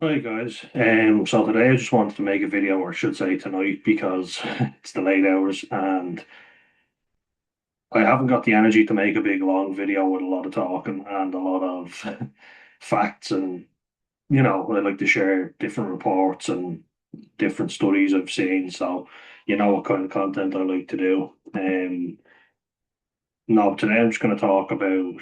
Hi guys. So today I just wanted to make a video, or I should say tonight, because it's the late hours and I haven't got the energy to make a big long video with a lot of talking and a lot of facts. And I like to share different reports and different studies I've seen. So you know what kind of content I like to do. No, today I'm just going to talk about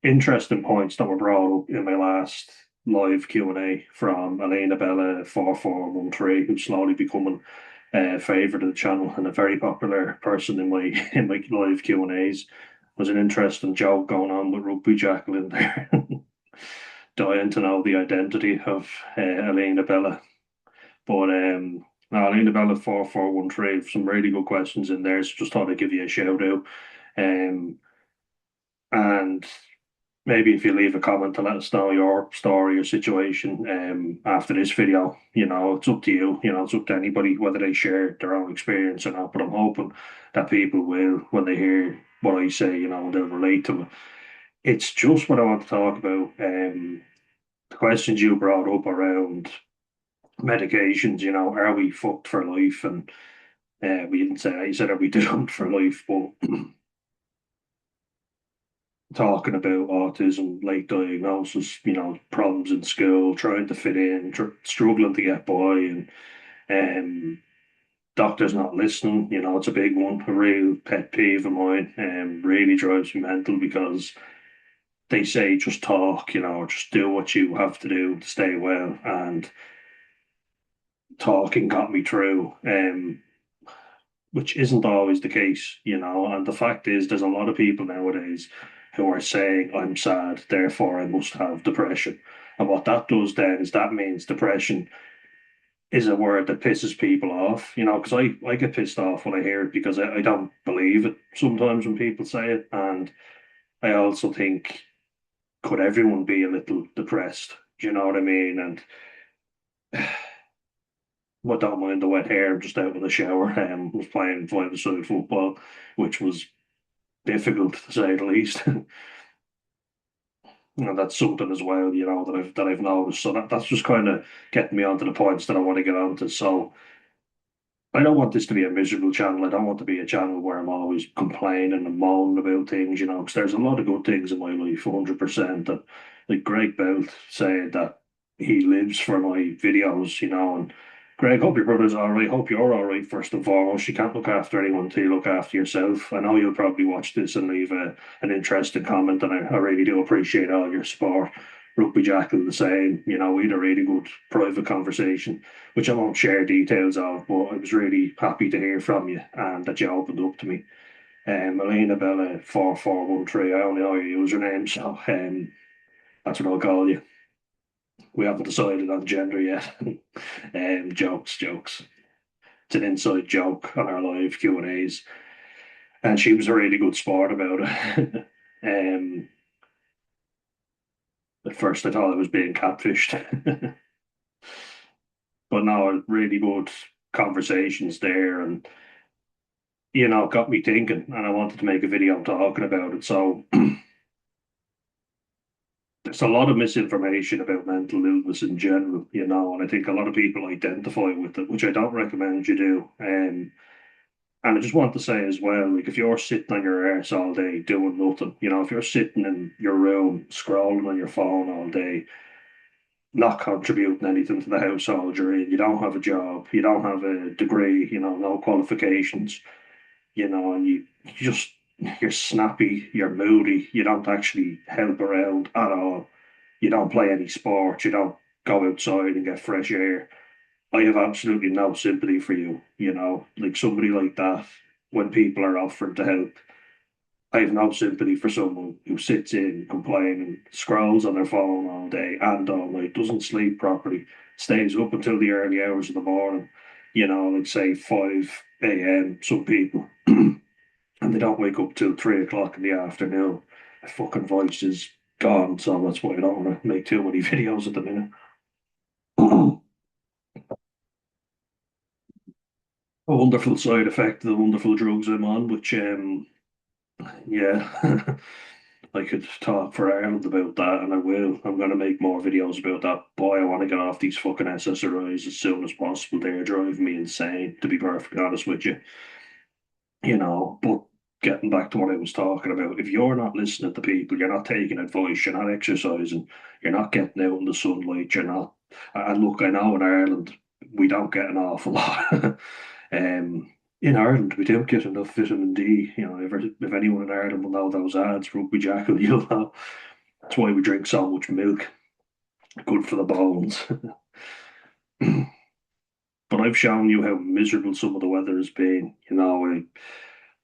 interesting points that were brought up in my last live Q&A from Elena Bella 4413, who's slowly becoming a favorite of the channel and a very popular person in my in my live Q&As. Was an interesting joke going on with Rugby Jacqueline there. Dying to know the identity of Elena Bella. But no, Elena Bella 4413, some really good questions in there. So just thought I'd give you a shout out. Um, and maybe if you leave a comment to let us know your story or situation after this video, it's up to you. It's up to anybody whether they share their own experience or not. But I'm hoping that people will, when they hear what I say, they'll relate to it. It's just what I want to talk about. The questions you brought up around medications, are we fucked for life? And we didn't say, you said, are we doomed for life? But talking about autism, late diagnosis, problems in school, trying to fit in, struggling to get by, and um, doctors not listening. It's a big one, a real pet peeve of mine, and really drives me mental because they say just talk, or just do what you have to do to stay well, and talking got me through. Which isn't always the case, And the fact is, there's a lot of people nowadays who are saying, I'm sad, therefore I must have depression. And what that does then is that means depression is a word that pisses people off, because I get pissed off when I hear it because I don't believe it sometimes when people say it. And I also think, could everyone be a little depressed? Do you know what I mean? And I don't mind the wet hair, I'm just out in the shower and was playing five-a-side football, which was difficult to say the least. That's something as well, that I've noticed. So that's just kind of getting me onto the points that I want to get onto. So I don't want this to be a miserable channel. I don't want to be a channel where I'm always complaining and moaning about things, because there's a lot of good things in my life, 100%. And like Greg Belt said that he lives for my videos, and Greg, hope your brother's all right. Hope you're all right, first and foremost. You can't look after anyone until you look after yourself. I know you'll probably watch this and leave an interesting comment, and I really do appreciate all your support. Rugby Jackal the same, we had a really good private conversation which I won't share details of, but I was really happy to hear from you and that you opened up to me. Elena Bella 4413, I only know your username, so that's what I'll call you. We haven't decided on gender yet. Jokes, jokes. It's an inside joke on our live Q&As. And she was a really good sport about it. At first I thought I was being catfished. But no, really good conversations there, and got me thinking, and I wanted to make a video talking about it. So there's a lot of misinformation about mental illness in general, and I think a lot of people identify with it, which I don't recommend you do. And I just want to say as well, like if you're sitting on your arse all day doing nothing, if you're sitting in your room scrolling on your phone all day, not contributing anything to the household you're in, you don't have a job, you don't have a degree, no qualifications, and you just you're snappy, you're moody, you don't actually help around at all. You don't play any sport, you don't go outside and get fresh air. I have absolutely no sympathy for you, like somebody like that, when people are offering to help. I have no sympathy for someone who sits in complaining, scrolls on their phone all day and all night, doesn't sleep properly, stays up until the early hours of the morning, like say 5 a.m. Some people, and they don't wake up till 3 o'clock in the afternoon. My fucking voice is gone, so that's why I don't want to make too many videos at the minute. A wonderful side effect of the wonderful drugs I'm on, which yeah, I could talk for Ireland about that, and I will. I'm going to make more videos about that. Boy, I want to get off these fucking SSRIs as soon as possible. They're driving me insane, to be perfectly honest with you. But getting back to what I was talking about, if you're not listening to people, you're not taking advice, you're not exercising, you're not getting out in the sunlight, you're not. And look, I know in Ireland we don't get an awful lot. In Ireland, we don't get enough vitamin D. If anyone in Ireland will know those ads, Rugby Jackal, you'll know. That's why we drink so much milk. Good for the bones. But I've shown you how miserable some of the weather has been.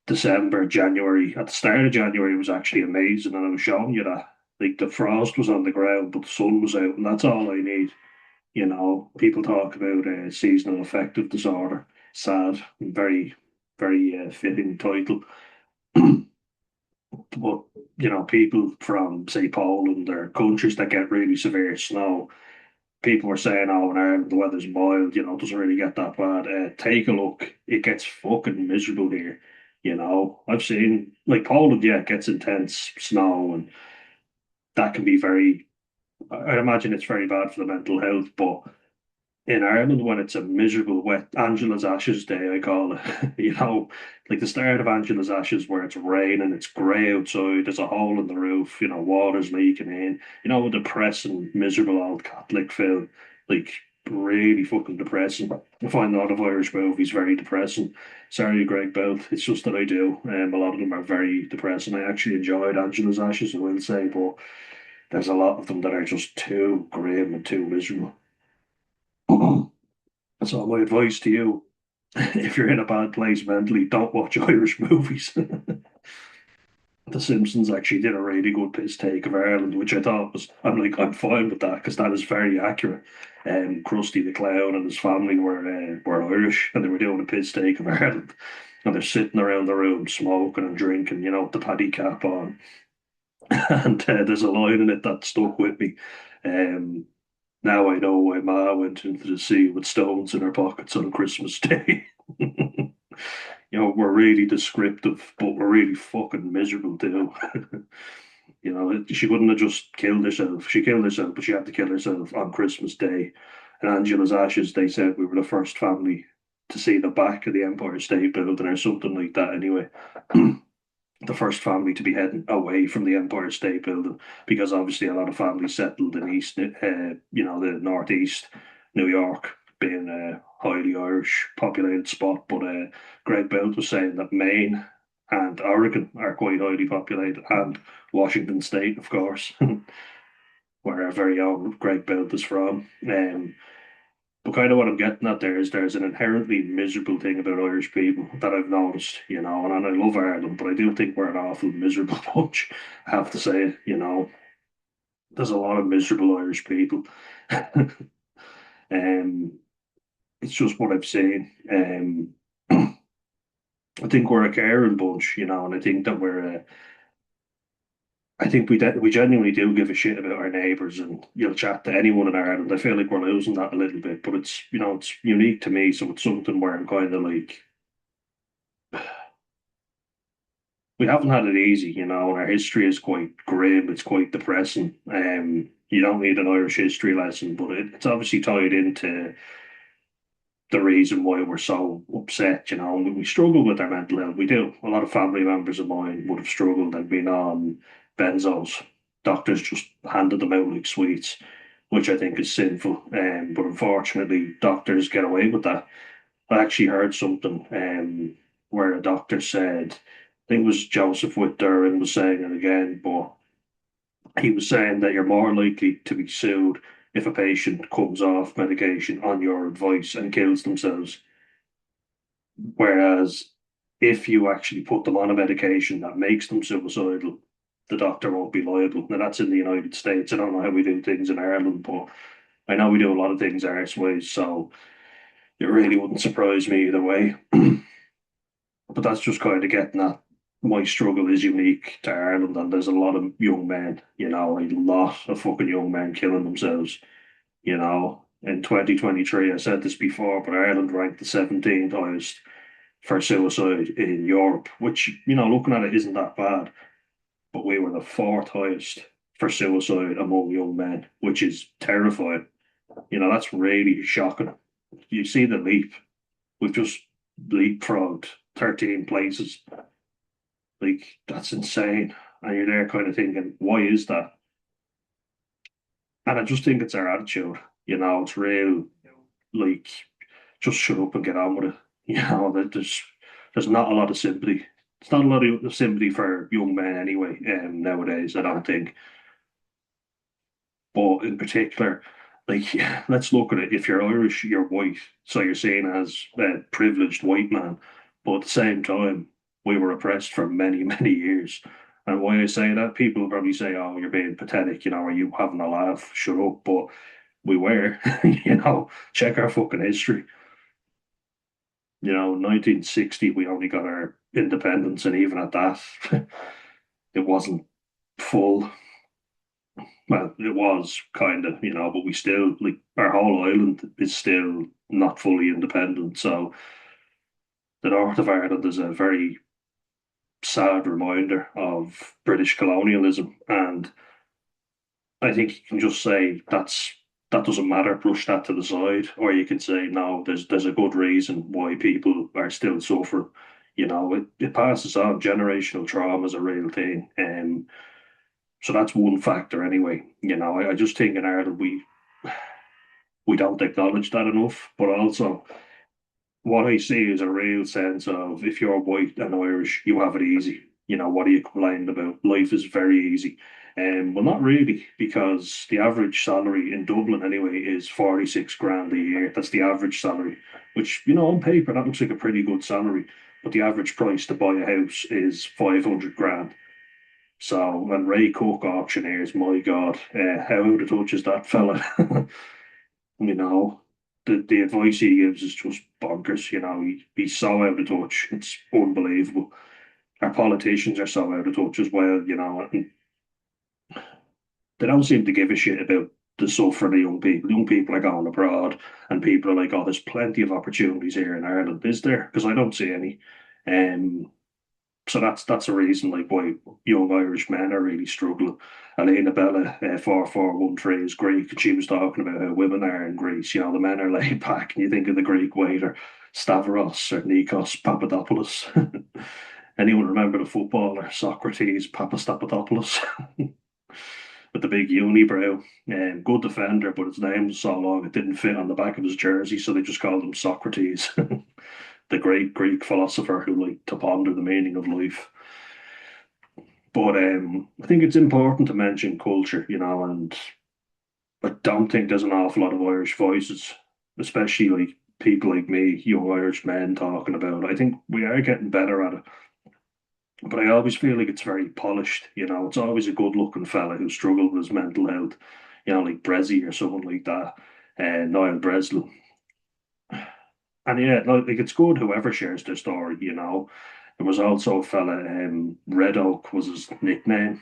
December, January. At the start of January, it was actually amazing, and I was showing you that. Like the frost was on the ground, but the sun was out, and that's all I need. People talk about seasonal affective disorder. Sad, very, very fitting title. But people from say Poland or countries that get really severe snow, people were saying, "Oh, in Ireland the weather's mild. It doesn't really get that bad." Take a look; it gets fucking miserable here. I've seen like Poland, yeah, it gets intense snow, and that can be very. I imagine it's very bad for the mental health, but in Ireland when it's a miserable wet Angela's Ashes day, I call it. Like the start of Angela's Ashes where it's raining, it's grey outside, there's a hole in the roof, water's leaking in, a depressing, miserable old Catholic film, like really fucking depressing. I find a lot of Irish movies very depressing. Sorry, Greg Belt, it's just that I do. A lot of them are very depressing. I actually enjoyed Angela's Ashes, I will say, but there's a lot of them that are just too grim and too miserable. So my advice to you, if you're in a bad place mentally, don't watch Irish movies. The Simpsons actually did a really good piss take of Ireland, which I thought was, I'm fine with that because that is very accurate. Krusty the Clown and his family were Irish, and they were doing a piss take of Ireland, and they're sitting around the room smoking and drinking, with the paddy cap on. And there's a line in it that stuck with me. Um, Now I know why Ma went into the sea with stones in her pockets on Christmas Day. We're really descriptive, but we're really fucking miserable too. She couldn't have just killed herself. She killed herself, but she had to kill herself on Christmas Day. And Angela's Ashes, they said we were the first family to see the back of the Empire State Building or something like that anyway. The first family to be heading away from the Empire State Building because obviously a lot of families settled in the Northeast, New York being a highly Irish populated spot. But Greg Belt was saying that Maine and Oregon are quite highly populated, and Washington State, of course, where our very own Greg Belt is from. But kind of what I'm getting at there is there's an inherently miserable thing about Irish people that I've noticed, and I love Ireland, but I do think we're an awful miserable bunch. I have to say, there's a lot of miserable Irish people. um, it's just what I've seen. I think we're a caring bunch, and I think that I think we genuinely do give a shit about our neighbours, and you'll chat to anyone in Ireland. I feel like we're losing that a little bit, but it's unique to me, so it's something where I'm kind of like we haven't had it easy, and our history is quite grim. It's quite depressing. You don't need an Irish history lesson, but it's obviously tied into the reason why we're so upset. We struggle with our mental health. We do. A lot of family members of mine would have struggled and been on benzos. Doctors just handed them out like sweets, which I think is sinful. But unfortunately, doctors get away with that. I actually heard something where a doctor said, I think it was Joseph Whitter and was saying it again, but he was saying that you're more likely to be sued if a patient comes off medication on your advice and kills themselves. Whereas if you actually put them on a medication that makes them suicidal, the doctor won't be liable. Now that's in the United States. I don't know how we do things in Ireland, but I know we do a lot of things our ways, so it really wouldn't surprise me either way. But that's just kind of getting at my struggle is unique to Ireland, and there's a lot of young men, a lot of fucking young men killing themselves, In 2023, I said this before, but Ireland ranked the 17th highest for suicide in Europe, which, looking at it isn't that bad. but we were the fourth highest for suicide among young men, which is terrifying. That's really shocking. You see the leap. We've just leapfrogged 13 places. Like, that's insane. And you're there kind of thinking, why is that? And I just think it's our attitude. It's real, like, just shut up and get on with it. There's not a lot of sympathy. It's not a lot of sympathy for young men anyway, nowadays, I don't think. But in particular, like, let's look at it. If you're Irish, you're white, so you're seen as a privileged white man. But at the same time, we were oppressed for many, many years. And why I say that, people will probably say, "Oh, you're being pathetic," or "You having a laugh." Shut up. But we were, check our fucking history. 1960, we only got our independence, and even at that, it wasn't full. Well, it was kind of, but we still, like, our whole island is still not fully independent. So the north of Ireland is a very sad reminder of British colonialism. And I think you can just say that doesn't matter, brush that to the side, or you can say no, there's a good reason why people are still suffering. It passes on. Generational trauma is a real thing, and so that's one factor anyway. I just think in Ireland we don't acknowledge that enough, but also what I see is a real sense of if you're white and Irish, you have it easy. What are you complaining about? Life is very easy. Well, not really, because the average salary in Dublin anyway is 46 grand a year. That's the average salary, which, on paper, that looks like a pretty good salary. But the average price to buy a house is 500 grand. So, and Ray Cook auctioneers, my God, how out of touch is that fella? you know, the advice he gives is just bonkers. He's so out of touch. It's unbelievable. Our politicians are so out of touch as well, and they don't seem to give a shit about the suffering of young people. Young people are going abroad, and people are like, "Oh, there's plenty of opportunities here in Ireland." Is there? Because I don't see any. Um, so that's a reason like why young Irish men are really struggling. Elena Bella, 4413 is Greek, and she was talking about how women are in Greece. The men are laid back, and you think of the Greek waiter, Stavros or Nikos Papadopoulos. Anyone remember the footballer Socrates Papastapadopoulos with the big unibrow? Good defender, but his name was so long it didn't fit on the back of his jersey, so they just called him Socrates. The great Greek philosopher who liked to ponder the meaning of life. But I think it's important to mention culture, and I don't think there's an awful lot of Irish voices, especially like people like me, young Irish men talking about it. I think we are getting better at it, but I always feel like it's very polished. It's always a good-looking fella who struggled with his mental health, like Brezzy or someone like that, Niall Breslin. And yeah, like it's good whoever shares their story. There was also a fella, Red Oak was his nickname,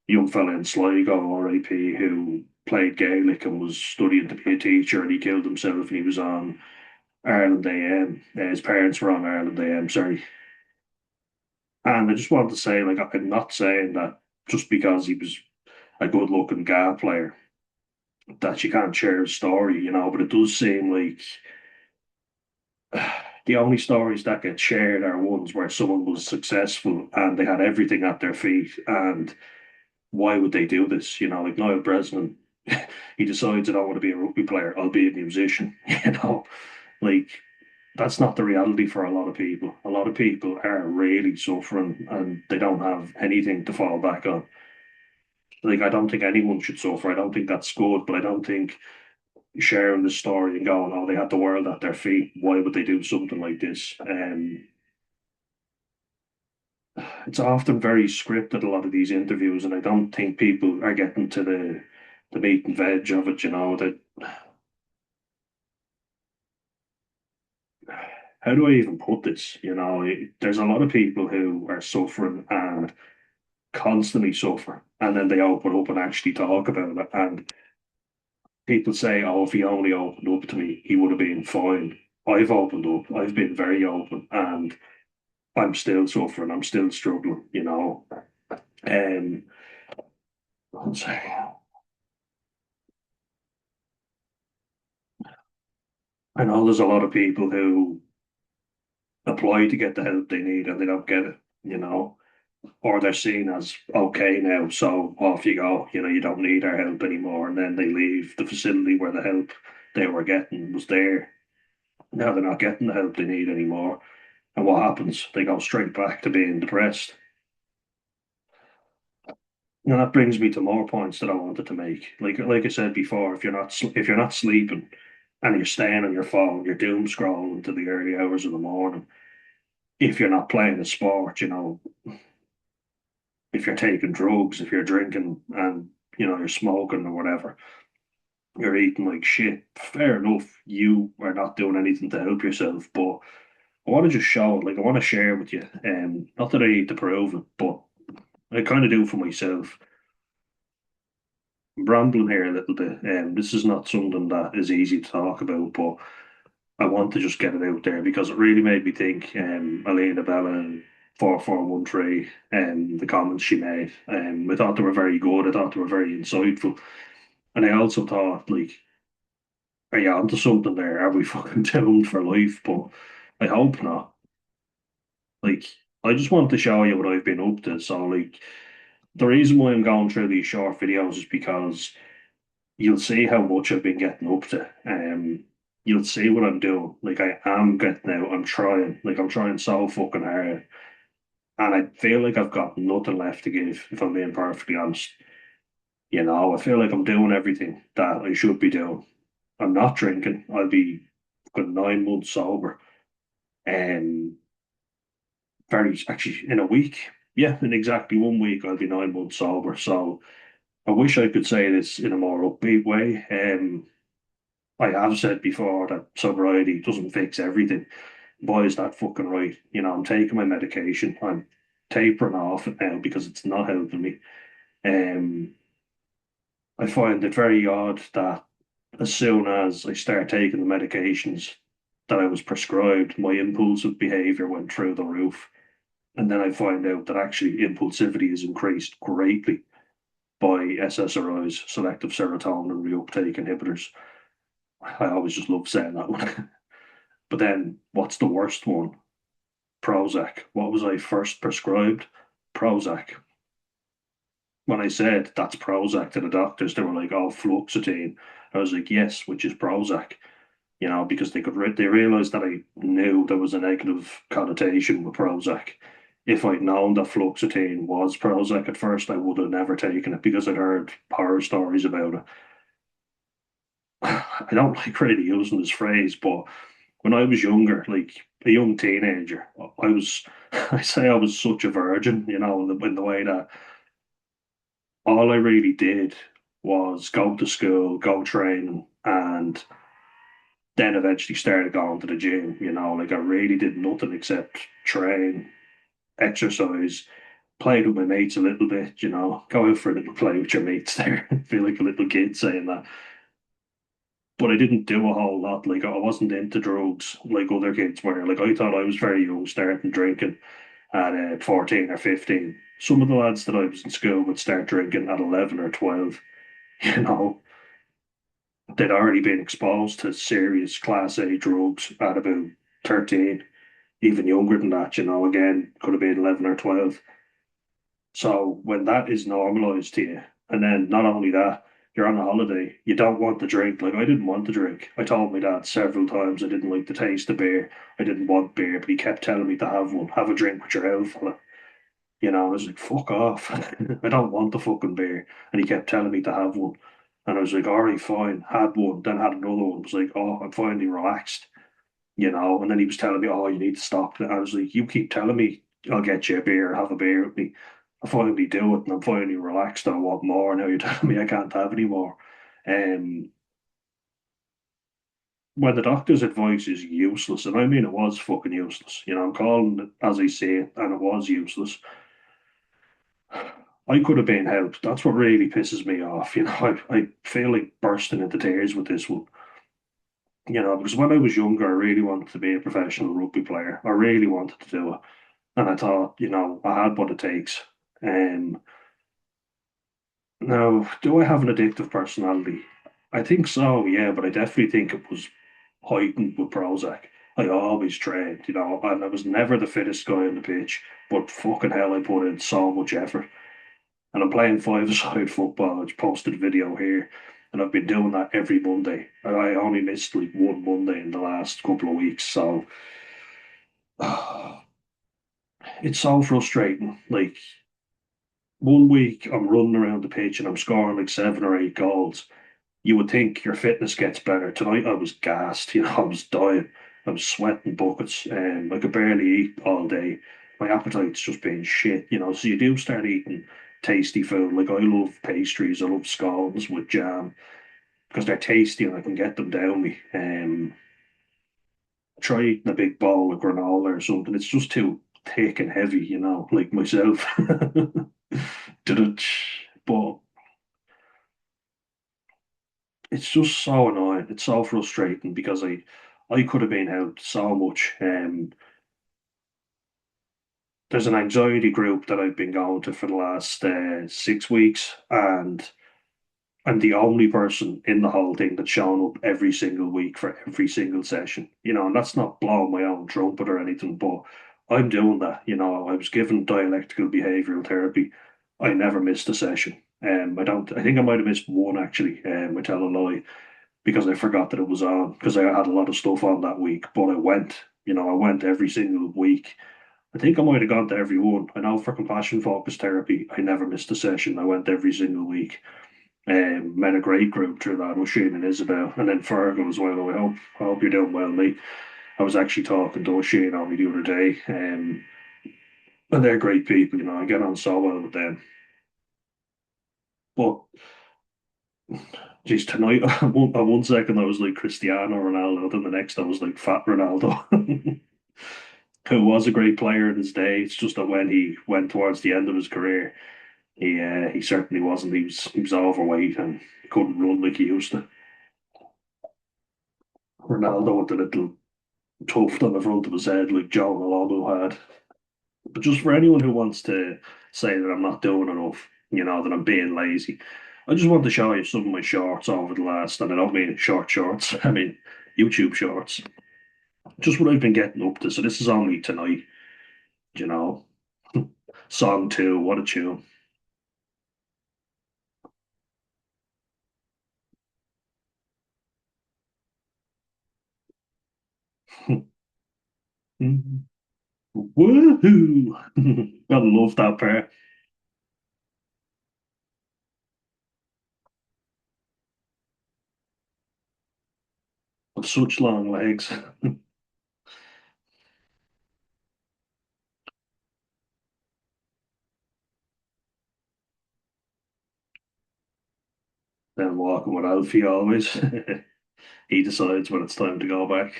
young fella in Sligo, RIP, who played Gaelic and was studying to be a teacher, and he killed himself, and he was on Ireland AM. His parents were on Ireland AM, sorry. And I just wanted to say, like, I'm not saying that just because he was a good looking GA player that you can't share his story, but it does seem like the only stories that get shared are ones where someone was successful and they had everything at their feet. And why would they do this? Like Niall Breslin, he decides I don't want to be a rugby player, I'll be a musician. Like that's not the reality for a lot of people. A lot of people are really suffering and they don't have anything to fall back on. Like I don't think anyone should suffer. I don't think that's good, but I don't think sharing the story and going, "Oh, they had the world at their feet. Why would they do something like this?" It's often very scripted. A lot of these interviews, and I don't think people are getting to the meat and veg of it. That how do I even put this? There's a lot of people who are suffering and constantly suffer, and then they open up and actually talk about it. And people say, "Oh, if he only opened up to me, he would have been fine." I've opened up. I've been very open, and I'm still suffering. I'm still struggling. Um, one second. I know there's a lot of people who apply to get the help they need and they don't get it. Or they're seen as okay now, so off you go. You don't need our help anymore, and then they leave the facility where the help they were getting was there. Now they're not getting the help they need anymore, and what happens? They go straight back to being depressed. And that brings me to more points that I wanted to make. Like I said before, if you're not sleeping and you're staying on your phone, you're doom scrolling to the early hours of the morning. If you're not playing a sport, if you're taking drugs, if you're drinking and you're smoking or whatever, you're eating like shit. Fair enough, you are not doing anything to help yourself, but I want to just show it. Like I want to share with you. Not that I need to prove it, but I kind of do for myself. I'm rambling here a little bit. This is not something that is easy to talk about, but I want to just get it out there because it really made me think. Elena Bella and 4413, the comments she made. I thought they were very good. I thought they were very insightful. And I also thought, like, are you onto something there? Are we fucking doomed for life? But I hope not. Like, I just want to show you what I've been up to. So, like, the reason why I'm going through these short videos is because you'll see how much I've been getting up to. You'll see what I'm doing. Like, I am getting out. I'm trying. Like, I'm trying so fucking hard. And I feel like I've got nothing left to give, if I'm being perfectly honest. I feel like I'm doing everything that I should be doing. I'm not drinking. I'll be good 9 months sober. And very actually in a week. Yeah, in exactly 1 week I'll be 9 months sober. So I wish I could say this in a more upbeat way. I have said before that sobriety doesn't fix everything. Boy, is that fucking right. I'm taking my medication. I'm tapering off it now because it's not helping me. Um, I find it very odd that as soon as I start taking the medications that I was prescribed, my impulsive behavior went through the roof. And then I find out that actually impulsivity is increased greatly by SSRIs, selective serotonin reuptake inhibitors. I always just love saying that one. But then, what's the worst one? Prozac. What was I first prescribed? Prozac. When I said that's Prozac to the doctors, they were like, "Oh, fluoxetine." I was like, "Yes," which is Prozac. Because they realized that I knew there was a negative connotation with Prozac. If I'd known that fluoxetine was Prozac at first, I would have never taken it because I'd heard horror stories about it. I don't like really using this phrase, but when I was younger, like a young teenager, I was, I say I was such a virgin, in the way that all I really did was go to school, go training, and then eventually started going to the gym. Like I really did nothing except train, exercise, played with my mates a little bit. Go out for a little play with your mates there. Feel like a little kid saying that. But I didn't do a whole lot. Like I wasn't into drugs like other kids were. Like I thought I was very young, starting drinking at 14 or 15. Some of the lads that I was in school would start drinking at 11 or 12. You know, they'd already been exposed to serious class A drugs at about 13, even younger than that, again, could have been 11 or 12. So when that is normalized to you, and then not only that, you're on a holiday, you don't want to drink. Like I didn't want to drink. I told my dad several times I didn't like the taste of beer. I didn't want beer, but he kept telling me to have one, have a drink with your old fella. I was like, fuck off. I don't want the fucking beer. And he kept telling me to have one. And I was like, all right, fine. Had one, then had another one. I was like, oh, I'm finally relaxed. And then he was telling me, oh, you need to stop. And I was like, you keep telling me I'll get you a beer, have a beer with me. I finally do it and I'm finally relaxed and I want more. Now you're telling me I can't have any more. Um, when the doctor's advice is useless, and I mean it was fucking useless. I'm calling it as I see it, and it was useless. I could have been helped. That's what really pisses me off. I feel like bursting into tears with this one. Because when I was younger, I really wanted to be a professional rugby player. I really wanted to do it. And I thought, I had what it takes. Um, Now, do I have an addictive personality? I think so, yeah, but I definitely think it was heightened with Prozac. I always trained, and I was never the fittest guy on the pitch, but fucking hell, I put in so much effort. And I'm playing five-a-side football. I just posted a video here, and I've been doing that every Monday. And I only missed like one Monday in the last couple of weeks, so it's so frustrating. Like one week, I'm running around the pitch and I'm scoring like 7 or 8 goals. You would think your fitness gets better. Tonight I was gassed, I was dying. I was sweating buckets and I could barely eat all day. My appetite's just been shit. So you do start eating tasty food. Like I love pastries, I love scones with jam because they're tasty and I can get them down me. Try eating a big bowl of granola or something. It's just too thick and heavy, like myself. But it's just so annoying. It's so frustrating because I could have been helped so much. There's an anxiety group that I've been going to for the last 6 weeks, and I'm the only person in the whole thing that's shown up every single week for every single session. And that's not blowing my own trumpet or anything, but I'm doing that. I was given dialectical behavioral therapy. I never missed a session. I don't. I think I might have missed one actually. I tell a lie because I forgot that it was on because I had a lot of stuff on that week. But I went. I went every single week. I think I might have gone to every one. I know for compassion focused therapy, I never missed a session. I went every single week. Met a great group through that with Shane and Isabel, and then Fergal as well. I hope you're doing well, mate. I was actually talking to Shane on me the other day, and they're great people. I get on so well with them. But geez, tonight on one second I was like Cristiano Ronaldo, then the next I was like Fat Ronaldo, who was a great player in his day. It's just that when he went towards the end of his career, he certainly wasn't. He was overweight and couldn't run like he used to. Ronaldo with the little tuft on the front of his head like Joe Malone had. But just for anyone who wants to say that I'm not doing enough, that I'm being lazy, I just want to show you some of my shorts over the last, and I don't mean short shorts, I mean YouTube shorts. Just what I've been getting up to. So this is only tonight, you know. Song two, what a tune. Woohoo! I love that part. With such long legs. Then walking with Alfie always. He decides when it's time to go back.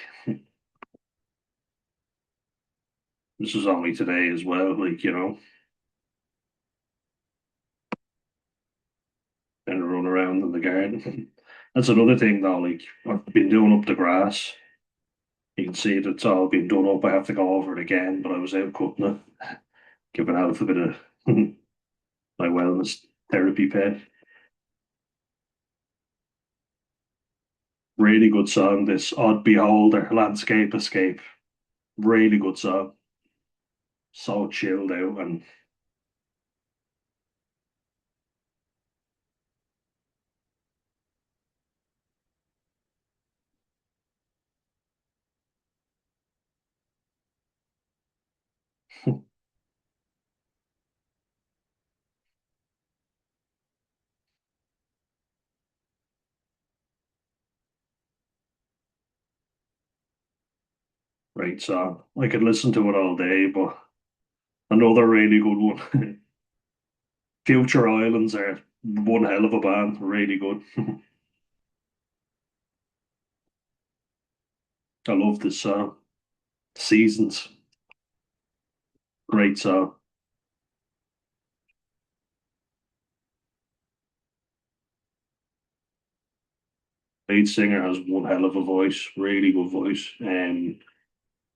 This was only today as well, and run around in the garden. That's another thing though, like I've been doing up the grass. You can see that it's all been done up. I have to go over it again, but I was out cutting it, giving Alf a bit of my wellness therapy pet. Really good song, this Odd Beholder, Landscape Escape. Really good song. So chilled out and great song. I could listen to it all day, but another really good one. Future Islands are one hell of a band, really good. I love this song. Seasons, great song. Lead singer has one hell of a voice, really good voice. I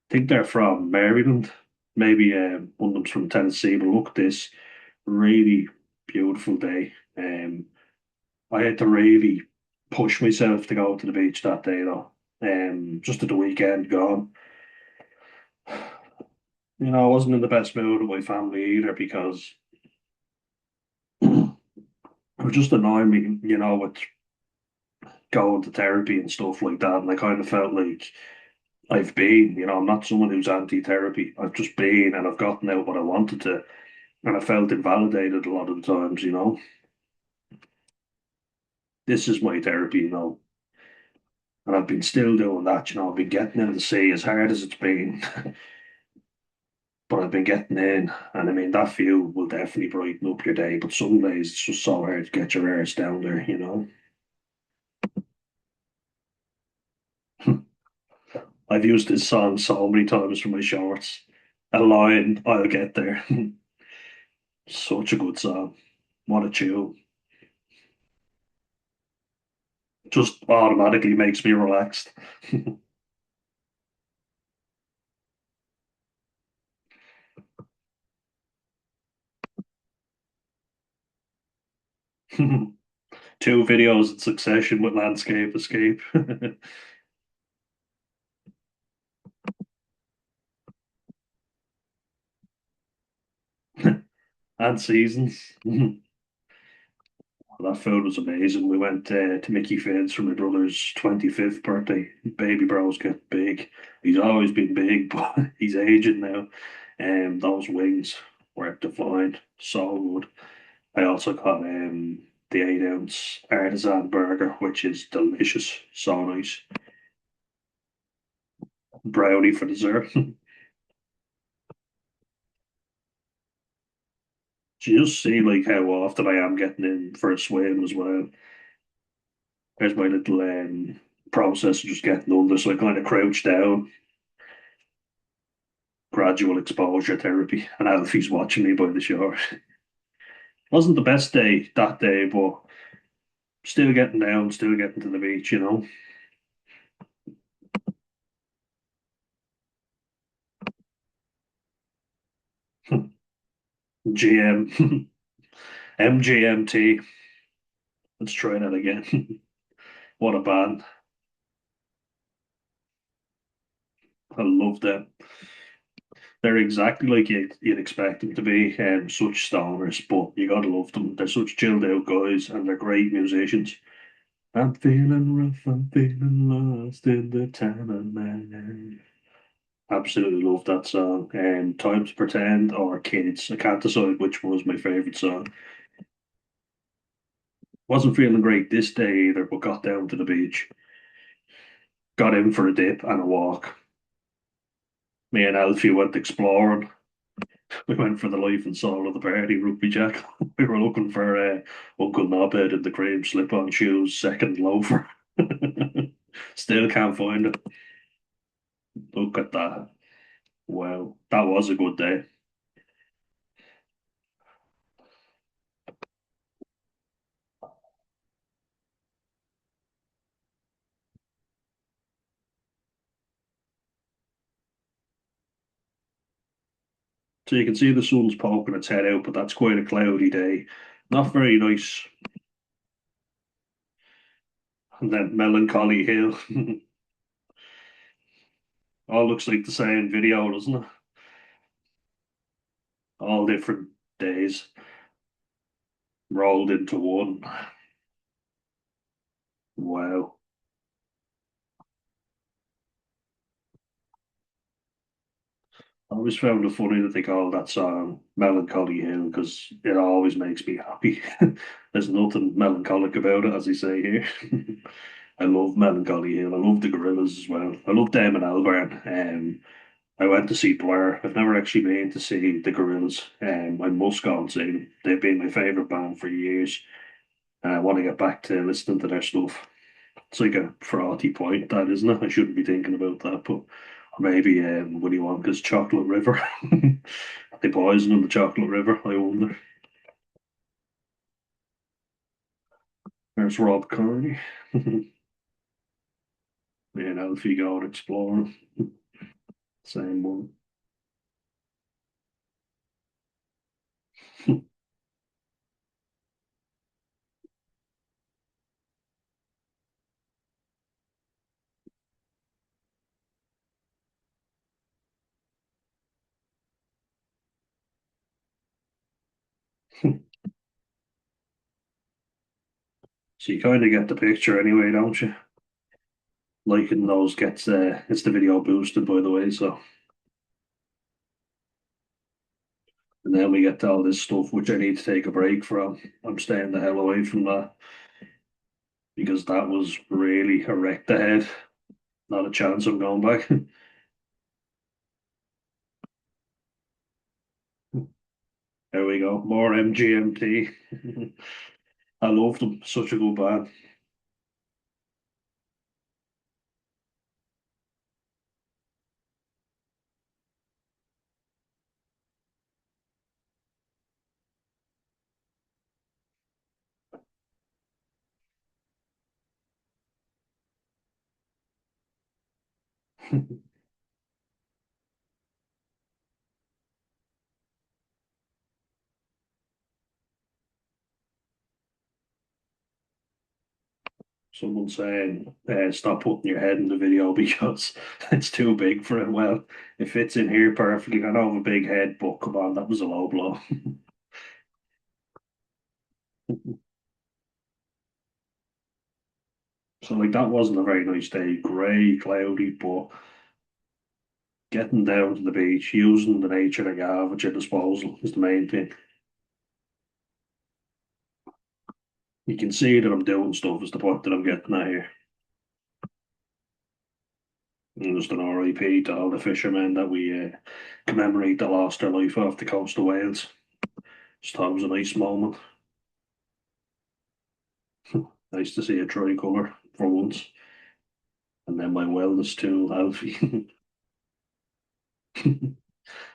think they're from Maryland. maybe one of them's from Tennessee, but look at this really beautiful day. I had to really push myself to go to the beach that day though. Just at the weekend gone. I wasn't in the best mood with my family either because it was just annoying me, with going to therapy and stuff like that. And I kind of felt like I've been, I'm not someone who's anti-therapy. I've just been and I've gotten out what I wanted to. And I felt invalidated a lot of the times. This is my therapy. And I've been still doing that. I've been getting in the sea as hard as it's been, but I've been getting in. And I mean, that view will definitely brighten up your day. But some days it's just so hard to get your ass down there. I've used this song so many times for my shorts. A line, I'll get there. Such a good song. What a tune. Just automatically makes me relaxed. Two videos in succession with Landscape Escape and Seasons. That food was amazing. We went to Mickey Finn's for my brother's 25th birthday. Baby bro's getting big. He's always been big, but he's aging now. And those wings were divine. So good. I also got the 8-ounce artisan burger, which is delicious. So nice. Brownie for dessert. So you just see like how often I am getting in for a swim as well. There's my little process of just getting under. So I kind of crouch down, gradual exposure therapy, and Alfie's watching me by the shore. Wasn't the best day that day, but still getting down, still getting to the beach. GM, MGMT. Let's try that again. What a band. I love them. They're exactly like you'd expect them to be, such stoners, but you gotta love them. They're such chilled out guys and they're great musicians. I'm feeling rough, I'm feeling lost in the time of man. Absolutely love that song. And Time to Pretend or Kids. I can't decide which one was my favourite song. Wasn't feeling great this day either, but got down to the beach. Got in for a dip and a walk. Me and Alfie went exploring. We went for the life and soul of the party, Rugby Jack. We were looking for Uncle Knobhead in the crib, slip on shoes, second loafer. Still can't find it. Look at that. Wow, that was a good day. So you can see the sun's poking its head out, but that's quite a cloudy day. Not very nice. And then Melancholy Hill. All looks like the same video, doesn't it? All different days rolled into one. Wow. I always found it funny that they call that song Melancholy Hill because it always makes me happy. There's nothing melancholic about it, as they say here. I love Melancholy Hill. I love the Gorillas as well. I love them and Albarn. I went to see Blur. I've never actually been to see the Gorillas. I must go and see them. They've been my favourite band for years. And I want to get back to listening to their stuff. It's like a frothy point, that isn't it? I shouldn't be thinking about that, but maybe Willy Wonka's Chocolate River. They poison in the Chocolate River, I wonder. There's Rob Kearney. Me and Alfie go out exploring. Same one. So you kind of get the picture anyway, don't you? Liking those gets the video boosted, by the way. So, and then we get to all this stuff which I need to take a break from. I'm staying the hell away from that because that was really a wreck ahead. Not a chance of going back. There we go. More MGMT. I loved them. Such a good band. Someone saying, stop putting your head in the video because it's too big for it. Well, it fits in here perfectly. I know I have a big head, but come on, that was a low blow. So, like, that wasn't a very nice day. Grey, cloudy, but getting down to the beach, using the nature that you have at your disposal is the main thing. You can see that I'm doing stuff, is the point that I'm getting at here. And just an RIP to all the fishermen that we commemorate that lost their life off the coast of Wales. Just thought it was a nice moment. Nice to see a tricolour for once. And then my wellness tool, Alfie,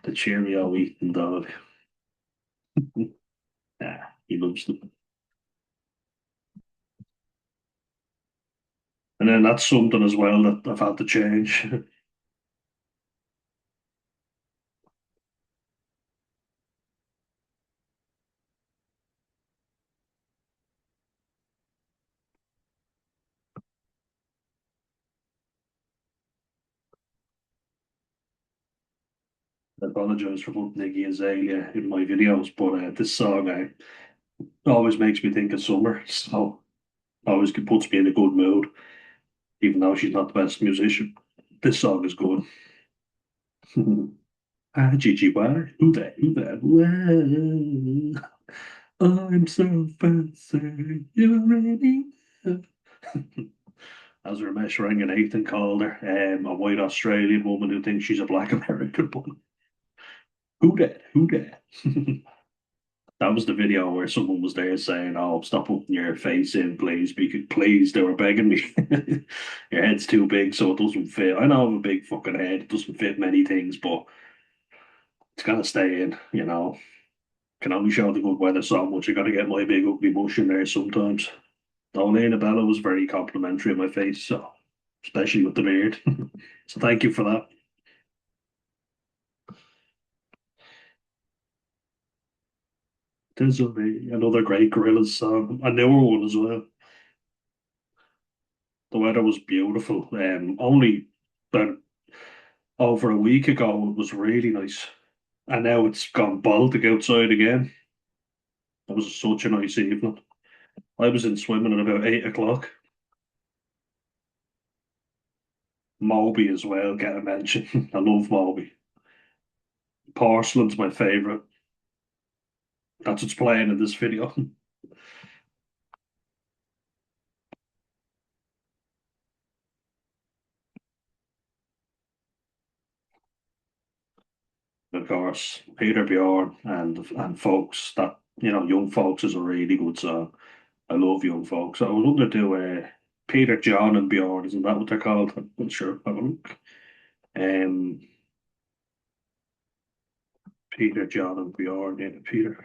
the Cheerio eating dog. Yeah, he loves them. And then that's something as well that I've had to change. I apologise for putting Iggy Azalea in my videos, but this song always makes me think of summer, so always puts me in a good mood, even though she's not the best musician. This song is good. Ah, Gigi, why? Who that? Who that? Whoa. I'm so fancy. You already know. As Ramesh Ranganathan called her, a white Australian woman who thinks she's a black American woman. Who that? Who that? That was the video where someone was there saying, "Oh, stop putting your face in, please. Please." They were begging me. Your head's too big, so it doesn't fit. I know I have a big fucking head. It doesn't fit many things, but it's gotta stay in. Can only show the good weather so much. I gotta get my big ugly bush in there sometimes. Though Elena Bella was very complimentary of my face, so especially with the beard. So thank you for that. There's another great Gorillaz song, a newer one as well. The weather was beautiful. Only about over a week ago, it was really nice, and now it's gone Baltic outside again. It was such a nice evening. I was in swimming at about 8 o'clock. Moby as well, get a mention. I love Moby. Porcelain's my favourite. That's what's playing in this video. Of course, Peter Bjorn and folks that young folks is a really good song. I love young folks. I was wondering to Peter, John, and Bjorn. Isn't that what they're called? I'm not sure. Have a look. Um, Peter, John, and Bjorn. Yeah, Peter,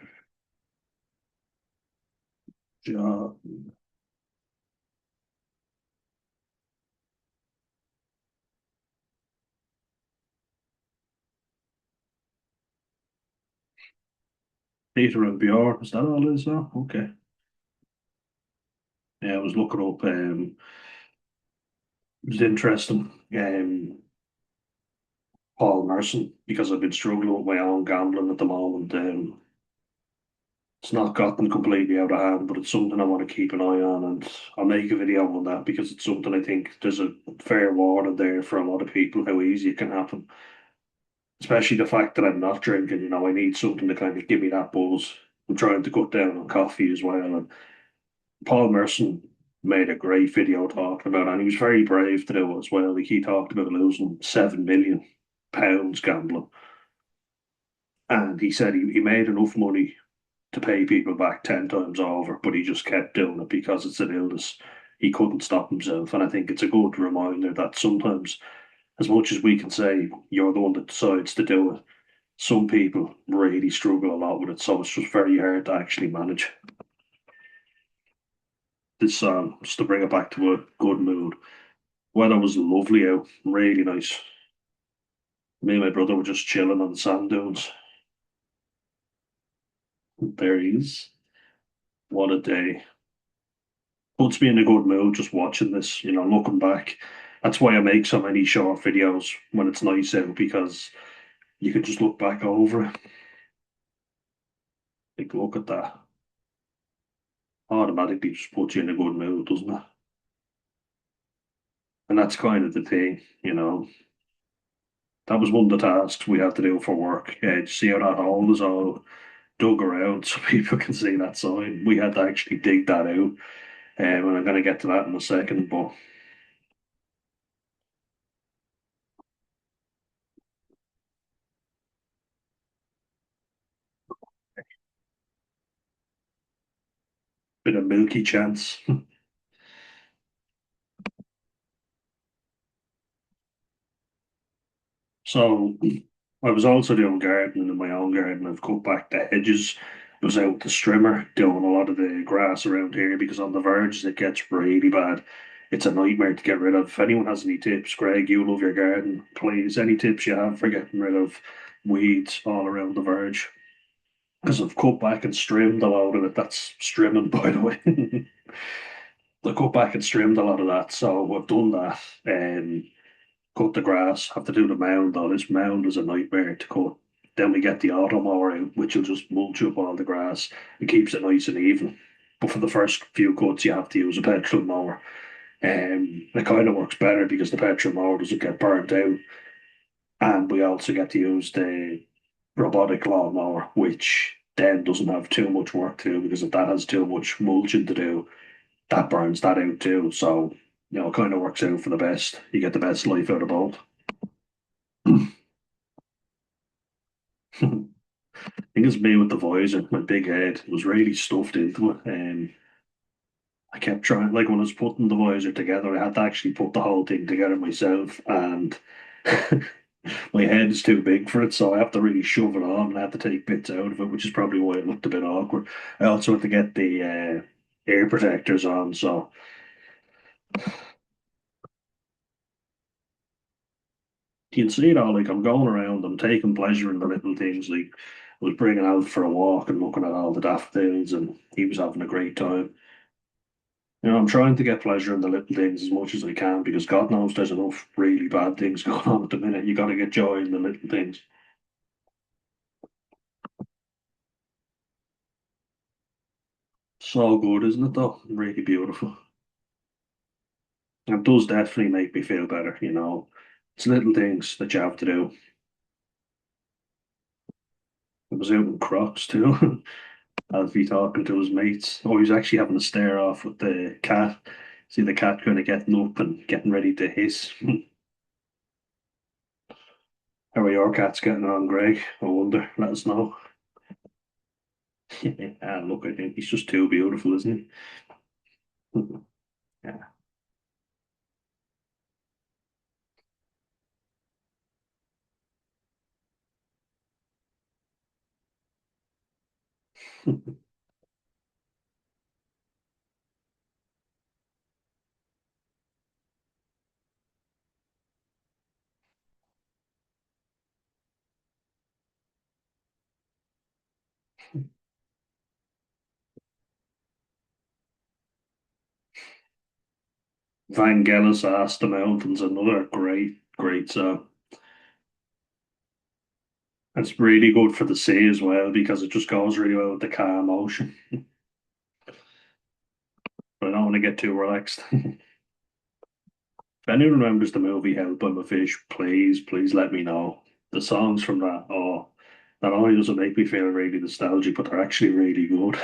John. Peter and Bjorn, is that all it is now? Okay. Yeah, I was looking up, it was interesting. Paul Merson, because I've been struggling with my own gambling at the moment. It's not gotten completely out of hand, but it's something I want to keep an eye on, and I'll make a video on that because it's something I think there's a fair warning there for a lot of people how easy it can happen. Especially the fact that I'm not drinking, I need something to kind of give me that buzz. I'm trying to cut down on coffee as well, and Paul Merson made a great video talking about it, and he was very brave to do it as well. Like he talked about losing £7 million gambling, and he said he made enough money to pay people back 10 times over, but he just kept doing it because it's an illness. He couldn't stop himself. And I think it's a good reminder that sometimes, as much as we can say you're the one that decides to do it, some people really struggle a lot with it. So it's just very hard to actually manage. This song, just to bring it back to a good mood. Weather was lovely out, really nice. Me and my brother were just chilling on the sand dunes. There he is. What a day. Puts me in a good mood just watching this, looking back. That's why I make so many short videos when it's nice out because you can just look back over it. Like, look at that. Automatically just puts you in a good mood, doesn't it? And that's kind of the thing. That was one of the tasks we had to do for work. Yeah, see how that hole is all dug around so people can see that sign. We had to actually dig that out. And I'm going to get to that in a second, but bit of milky chance. So I was also doing gardening in my own garden. I've cut back the hedges. I was out with the strimmer doing a lot of the grass around here because on the verges it gets really bad. It's a nightmare to get rid of. If anyone has any tips, Greg, you love your garden. Please, any tips you have for getting rid of weeds all around the verge? Because I've cut back and trimmed a lot of it. That's trimming, by the way. I cut back and trimmed a lot of that, so I've done that. Cut the grass, have to do the mound though. This mound is a nightmare to cut. Then we get the auto mower out, which will just mulch up all the grass. It keeps it nice and even. But for the first few cuts, you have to use a petrol mower. It kind of works better because the petrol mower doesn't get burnt out. And we also get to use the robotic lawnmower, which then doesn't have too much work to do because if that has too much mulching to do, that burns that out too. So, it kind of works out for the best. You get the best life out of both. I think it's me with the visor, my big head was really stuffed into it. I kept trying, like when I was putting the visor together, I had to actually put the whole thing together myself, and my head's too big for it, so I have to really shove it on and I have to take bits out of it, which is probably why it looked a bit awkward. I also had to get the ear protectors on, so you can see it all. Like I'm going around, I'm taking pleasure in the little things. Like I was bringing out for a walk and looking at all the daffodils, and he was having a great time. I'm trying to get pleasure in the little things as much as I can because God knows there's enough really bad things going on at the minute. You got to get joy in the little things. So good, isn't it, though? Really beautiful. It does definitely make me feel better. It's little things that you have to do. I was out in Crocs too. Alfie talking to his mates. Oh, he was actually having a stare off with the cat. See the cat kind of getting up and getting ready to hiss. How are your cats getting on, Greg? I wonder. Let us know. Yeah, look at him. He's just too beautiful, isn't he? Yeah. Vangelis Ask the Mountains, another great, great song. It's really good for the sea as well because it just goes really well with the calm ocean. But I don't want to get too relaxed. If anyone remembers the movie Help I'm a Fish, please, please let me know. The songs from that, oh, not only does it make me feel really nostalgic, but they're actually really good.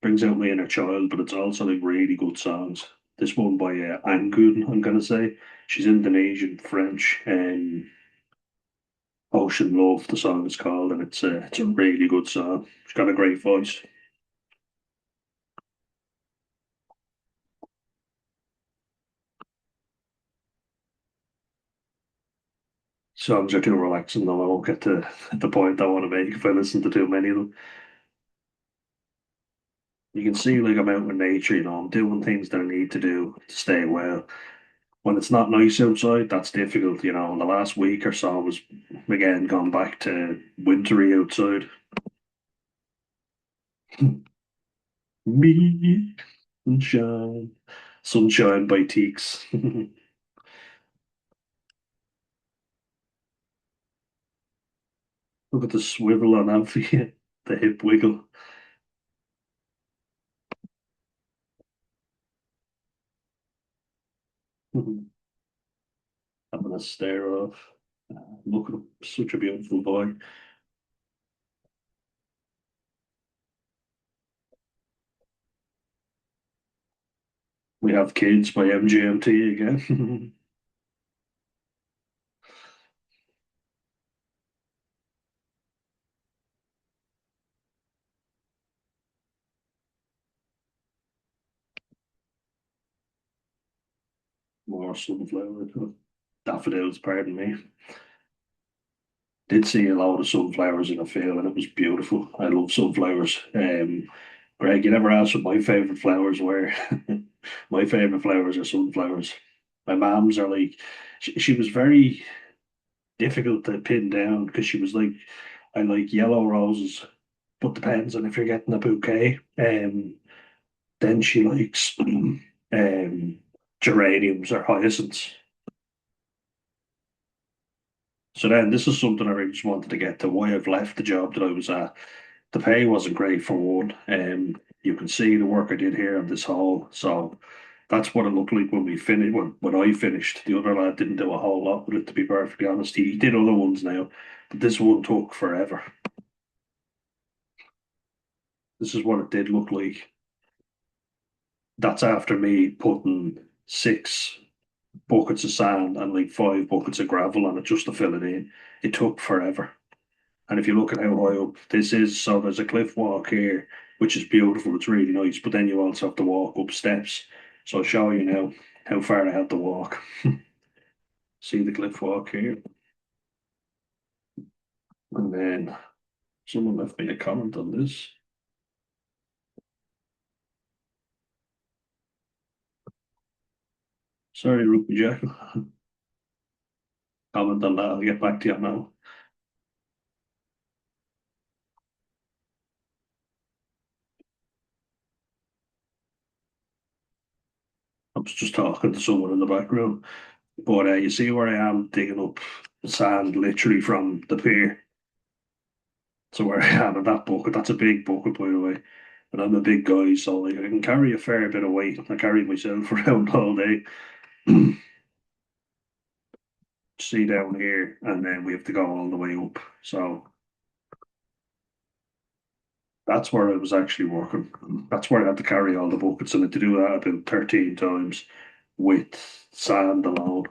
Brings out my inner child, but it's also like really good songs. This one by Angun, I'm gonna say. She's Indonesian, French, and Ocean Love, the song is called, and it's a really good song. She's got a great voice. Songs are too relaxing though. I won't get to the point I want to make if I listen to too many of them. You can see like I'm out in nature, I'm doing things that I need to do to stay well. When it's not nice outside, that's difficult. And the last week or so was again gone back to wintry outside. Me, sunshine, sunshine by Teeks. Look at the swivel on Amphi, the hip wiggle. Having a stare off. Look at him, such a beautiful boy. We have kids by MGMT again. More sunflower. Daffodils, pardon me. Did see a lot of sunflowers in a field and it was beautiful. I love sunflowers. Greg, you never asked what my favorite flowers were. My favorite flowers are sunflowers. My mom's are like, she was very difficult to pin down because she was like, I like yellow roses, but depends on if you're getting a bouquet. Then she likes geraniums or hyacinths. So then this is something I really just wanted to get to why I've left the job that I was at. The pay wasn't great for one. You can see the work I did here on this hall. So that's what it looked like when we finished. When I finished, the other lad didn't do a whole lot with it. To be perfectly honest, he did other ones now, but this one took forever. This is what it did look like. That's after me putting 6 buckets of sand and like 5 buckets of gravel on it just to fill it in. It took forever. And if you look at how high up this is, so there's a cliff walk here, which is beautiful. It's really nice. But then you also have to walk up steps. So I'll show you now how far I had to walk. See the cliff walk here. And then someone left me a comment on this. Sorry, Rugby Jack. Comment on that. I'll get back to you now. I was just talking to someone in the background. But you see where I am digging up sand literally from the pier. So where I am in that bucket, that's a big bucket, by the way. And I'm a big guy, so like I can carry a fair bit of weight. I carry myself around all day. See down here, and then we have to go all the way up. So that's where I was actually working. That's where I had to carry all the buckets, and I had to do that about 13 times with sand alone.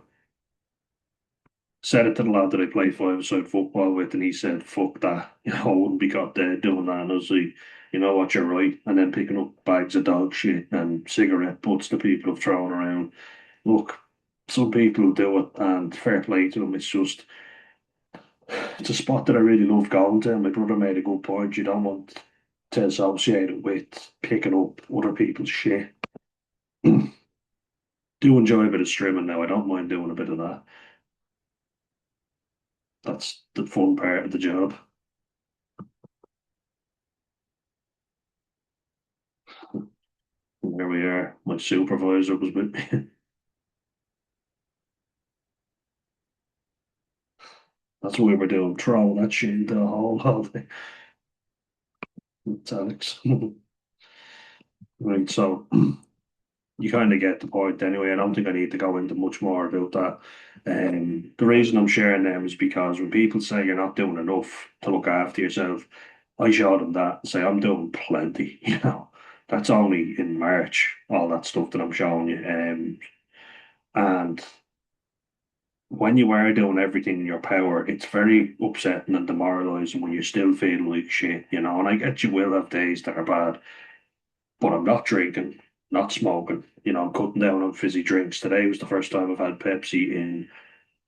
Said it to the lad that I play five-a-side football with, and he said, "Fuck that, I wouldn't be caught dead doing that." And I was like, "You know what, you're right." And then picking up bags of dog shit and cigarette butts that people have thrown around. Look, some people do it, and fair play to them. It's a spot that I really love going to. And my brother made a good point. You don't want to associate it with picking up other people's shit. Do enjoy a bit of streaming now. I don't mind doing a bit of that. That's the fun part of the job. And there we are. My supervisor was with me. That's what we were doing, throwing that shit into the hole all day. It's Alex. Right, so you kind of get the point anyway. I don't think I need to go into much more about that. The reason I'm sharing them is because when people say you're not doing enough to look after yourself, I show them that and say I'm doing plenty. That's only in March, all that stuff that I'm showing you. And when you are doing everything in your power, it's very upsetting and demoralizing when you're still feeling like shit. And I get you will have days that are bad, but I'm not drinking, not smoking. I'm cutting down on fizzy drinks. Today was the first time I've had Pepsi in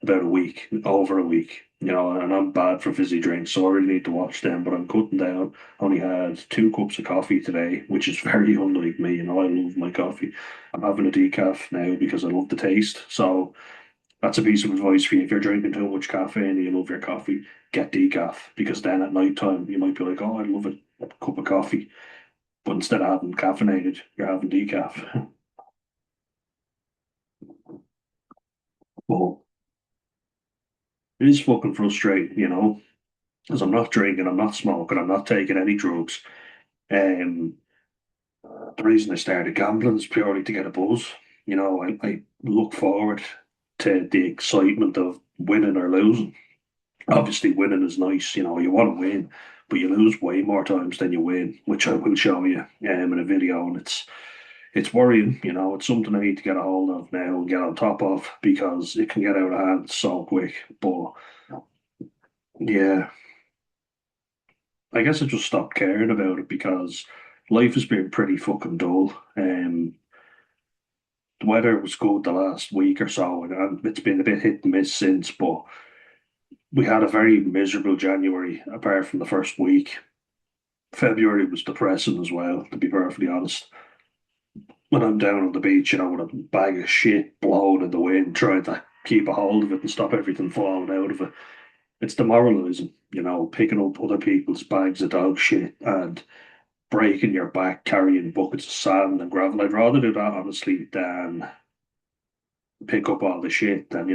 about a week, over a week. And I'm bad for fizzy drinks, so I really need to watch them. But I'm cutting down. Only had 2 cups of coffee today, which is very unlike me. I love my coffee. I'm having a decaf now because I love the taste. So that's a piece of advice for you. If you're drinking too much caffeine and you love your coffee, get decaf because then at night time you might be like, oh, I love a cup of coffee. But instead of having caffeinated, you're having decaf. But it is fucking frustrating, because I'm not drinking, I'm not smoking, I'm not taking any drugs. Um, the reason I started gambling is purely to get a buzz. I look forward to the excitement of winning or losing. Obviously, winning is nice. You want to win, but you lose way more times than you win, which I will show you in a video. And it's worrying. It's something I need to get a hold of now and get on top of because it can get out of hand so quick. But yeah, I guess I just stopped caring about it because life has been pretty fucking dull. The weather was good the last week or so, and it's been a bit hit and miss since. But we had a very miserable January, apart from the first week. February was depressing as well, to be perfectly honest. When I'm down on the beach, with a bag of shit blowing in the wind, trying to keep a hold of it and stop everything falling out of it. It's demoralizing, picking up other people's bags of dog shit and breaking your back carrying buckets of sand and gravel. I'd rather do that, honestly, than pick up all the shit than,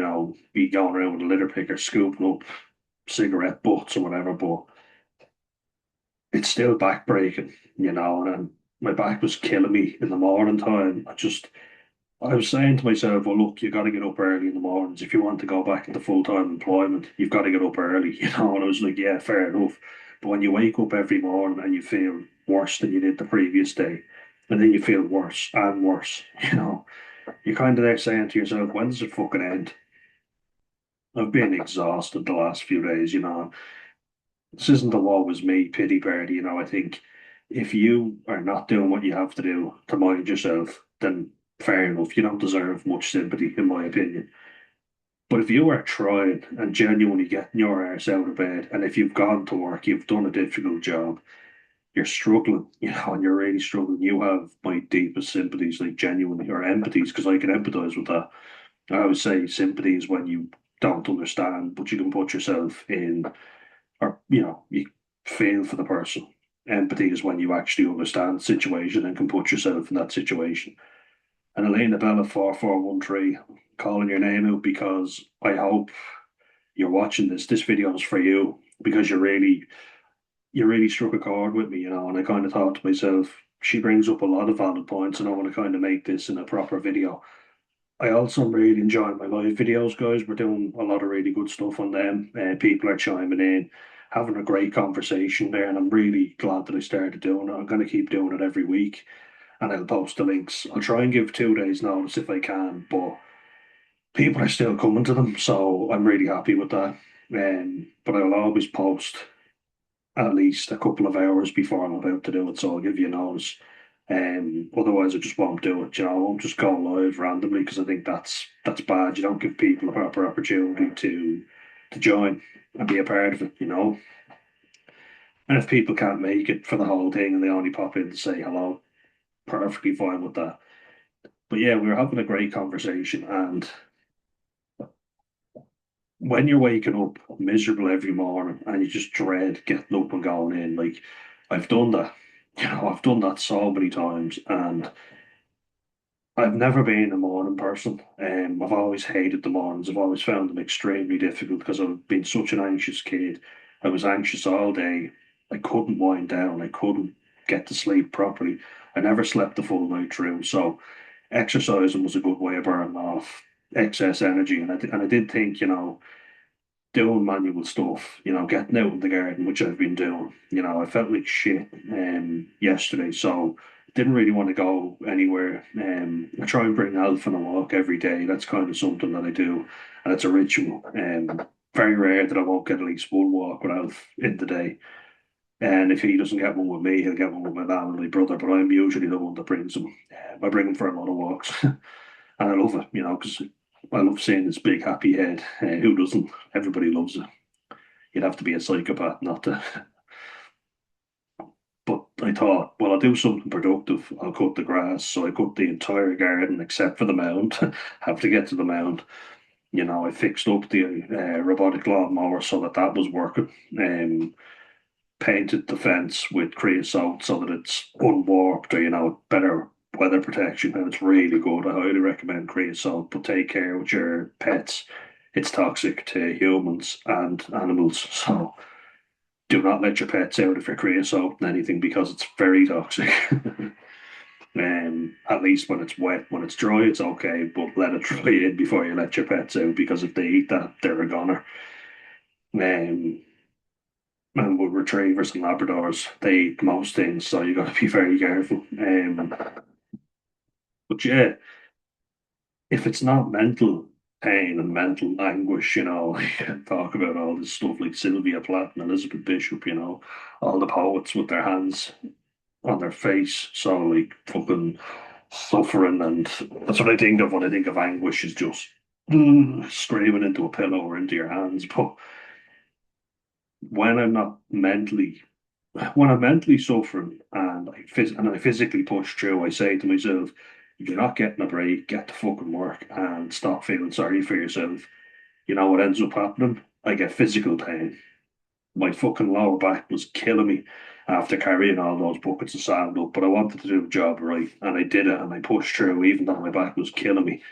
be going around with a litter picker scooping up cigarette butts or whatever. But it's still backbreaking, and my back was killing me in the morning time. I was saying to myself, well, look, you got to get up early in the mornings. If you want to go back into full-time employment, you've got to get up early. And I was like, yeah, fair enough. But when you wake up every morning and you feel worse than you did the previous day, and then you feel worse and worse, you're kind of there saying to yourself, when does it fucking end? I've been exhausted the last few days. This isn't the woe was me pity party. I think if you are not doing what you have to do to mind yourself, then fair enough. You don't deserve much sympathy, in my opinion. But if you are trying and genuinely getting your arse out of bed, and if you've gone to work, you've done a difficult job, you're struggling, and you're really struggling, you have my deepest sympathies, like genuinely, or empathies, because I can empathize with that. I always say sympathy is when you don't understand, but you can put yourself in, or you feel for the person. Empathy is when you actually understand the situation and can put yourself in that situation. And Elena Bella 4413 calling your name out because I hope you're watching this. This video is for you because you really struck a chord with me, and I kind of thought to myself, she brings up a lot of valid points, and I want to kind of make this in a proper video. I also really enjoy my live videos, guys. We're doing a lot of really good stuff on them. People are chiming in, having a great conversation there, and I'm really glad that I started doing it. I'm going to keep doing it every week, and I'll post the links. I'll try and give 2 days' notice if I can, but people are still coming to them, so I'm really happy with that. But I'll always post at least a couple of hours before I'm about to do it, so I'll give you a notice. Otherwise, I just won't do it. I won't just go live randomly because I think that's bad. You don't give people a proper opportunity to join and be a part of it. And if people can't make it for the whole thing and they only pop in to say hello, perfectly fine with that. But yeah, we were having a great conversation, and when you're waking up miserable every morning and you just dread getting up and going in, like I've done that. I've done that so many times, and I've never been a morning person. I've always hated the mornings. I've always found them extremely difficult because I've been such an anxious kid. I was anxious all day. I couldn't wind down. I couldn't get to sleep properly. I never slept the full night through. So exercising was a good way of burning off excess energy. And I did think, doing manual stuff, getting out in the garden, which I've been doing. I felt like shit yesterday, so didn't really want to go anywhere. I try and bring Alf on a walk every day. That's kind of something that I do, and it's a ritual. Very rare that I won't get at least one walk with Alf in the day. And if he doesn't get one with me, he'll get one with my dad and my brother. But I'm usually the one that brings him. I bring him for a lot of walks, and I love it, because I love seeing his big happy head. Who doesn't? Everybody loves it. You'd have to be a psychopath not to. But I thought, well, I'll do something productive. I'll cut the grass. So I cut the entire garden except for the mound. Have to get to the mound. I fixed up the robotic lawnmower so that that was working. Painted the fence with creosote so that it's unwarped or, better weather protection. And it's really good. I highly recommend creosote, but take care with your pets. It's toxic to humans and animals. So do not let your pets out if you're creosote and anything because it's very toxic. At least when it's wet, when it's dry, it's okay, but let it dry in before you let your pets out because if they eat that, they're a goner. Um, and with retrievers and Labradors, they eat most things, so you got to be very careful. But yeah, if it's not mental pain and mental anguish, talk about all this stuff like Sylvia Plath and Elizabeth Bishop, all the poets with their hands on their face, so like fucking suffering, and that's what I think of when I think of anguish is just screaming into a pillow or into your hands. But when I'm not mentally, when I'm mentally suffering and I physically push through, I say to myself, if you're not getting a break, get to fucking work and stop feeling sorry for yourself. You know what ends up happening? I get physical pain. My fucking lower back was killing me after carrying all those buckets of sand up, but I wanted to do the job right, and I did it, and I pushed through, even though my back was killing me.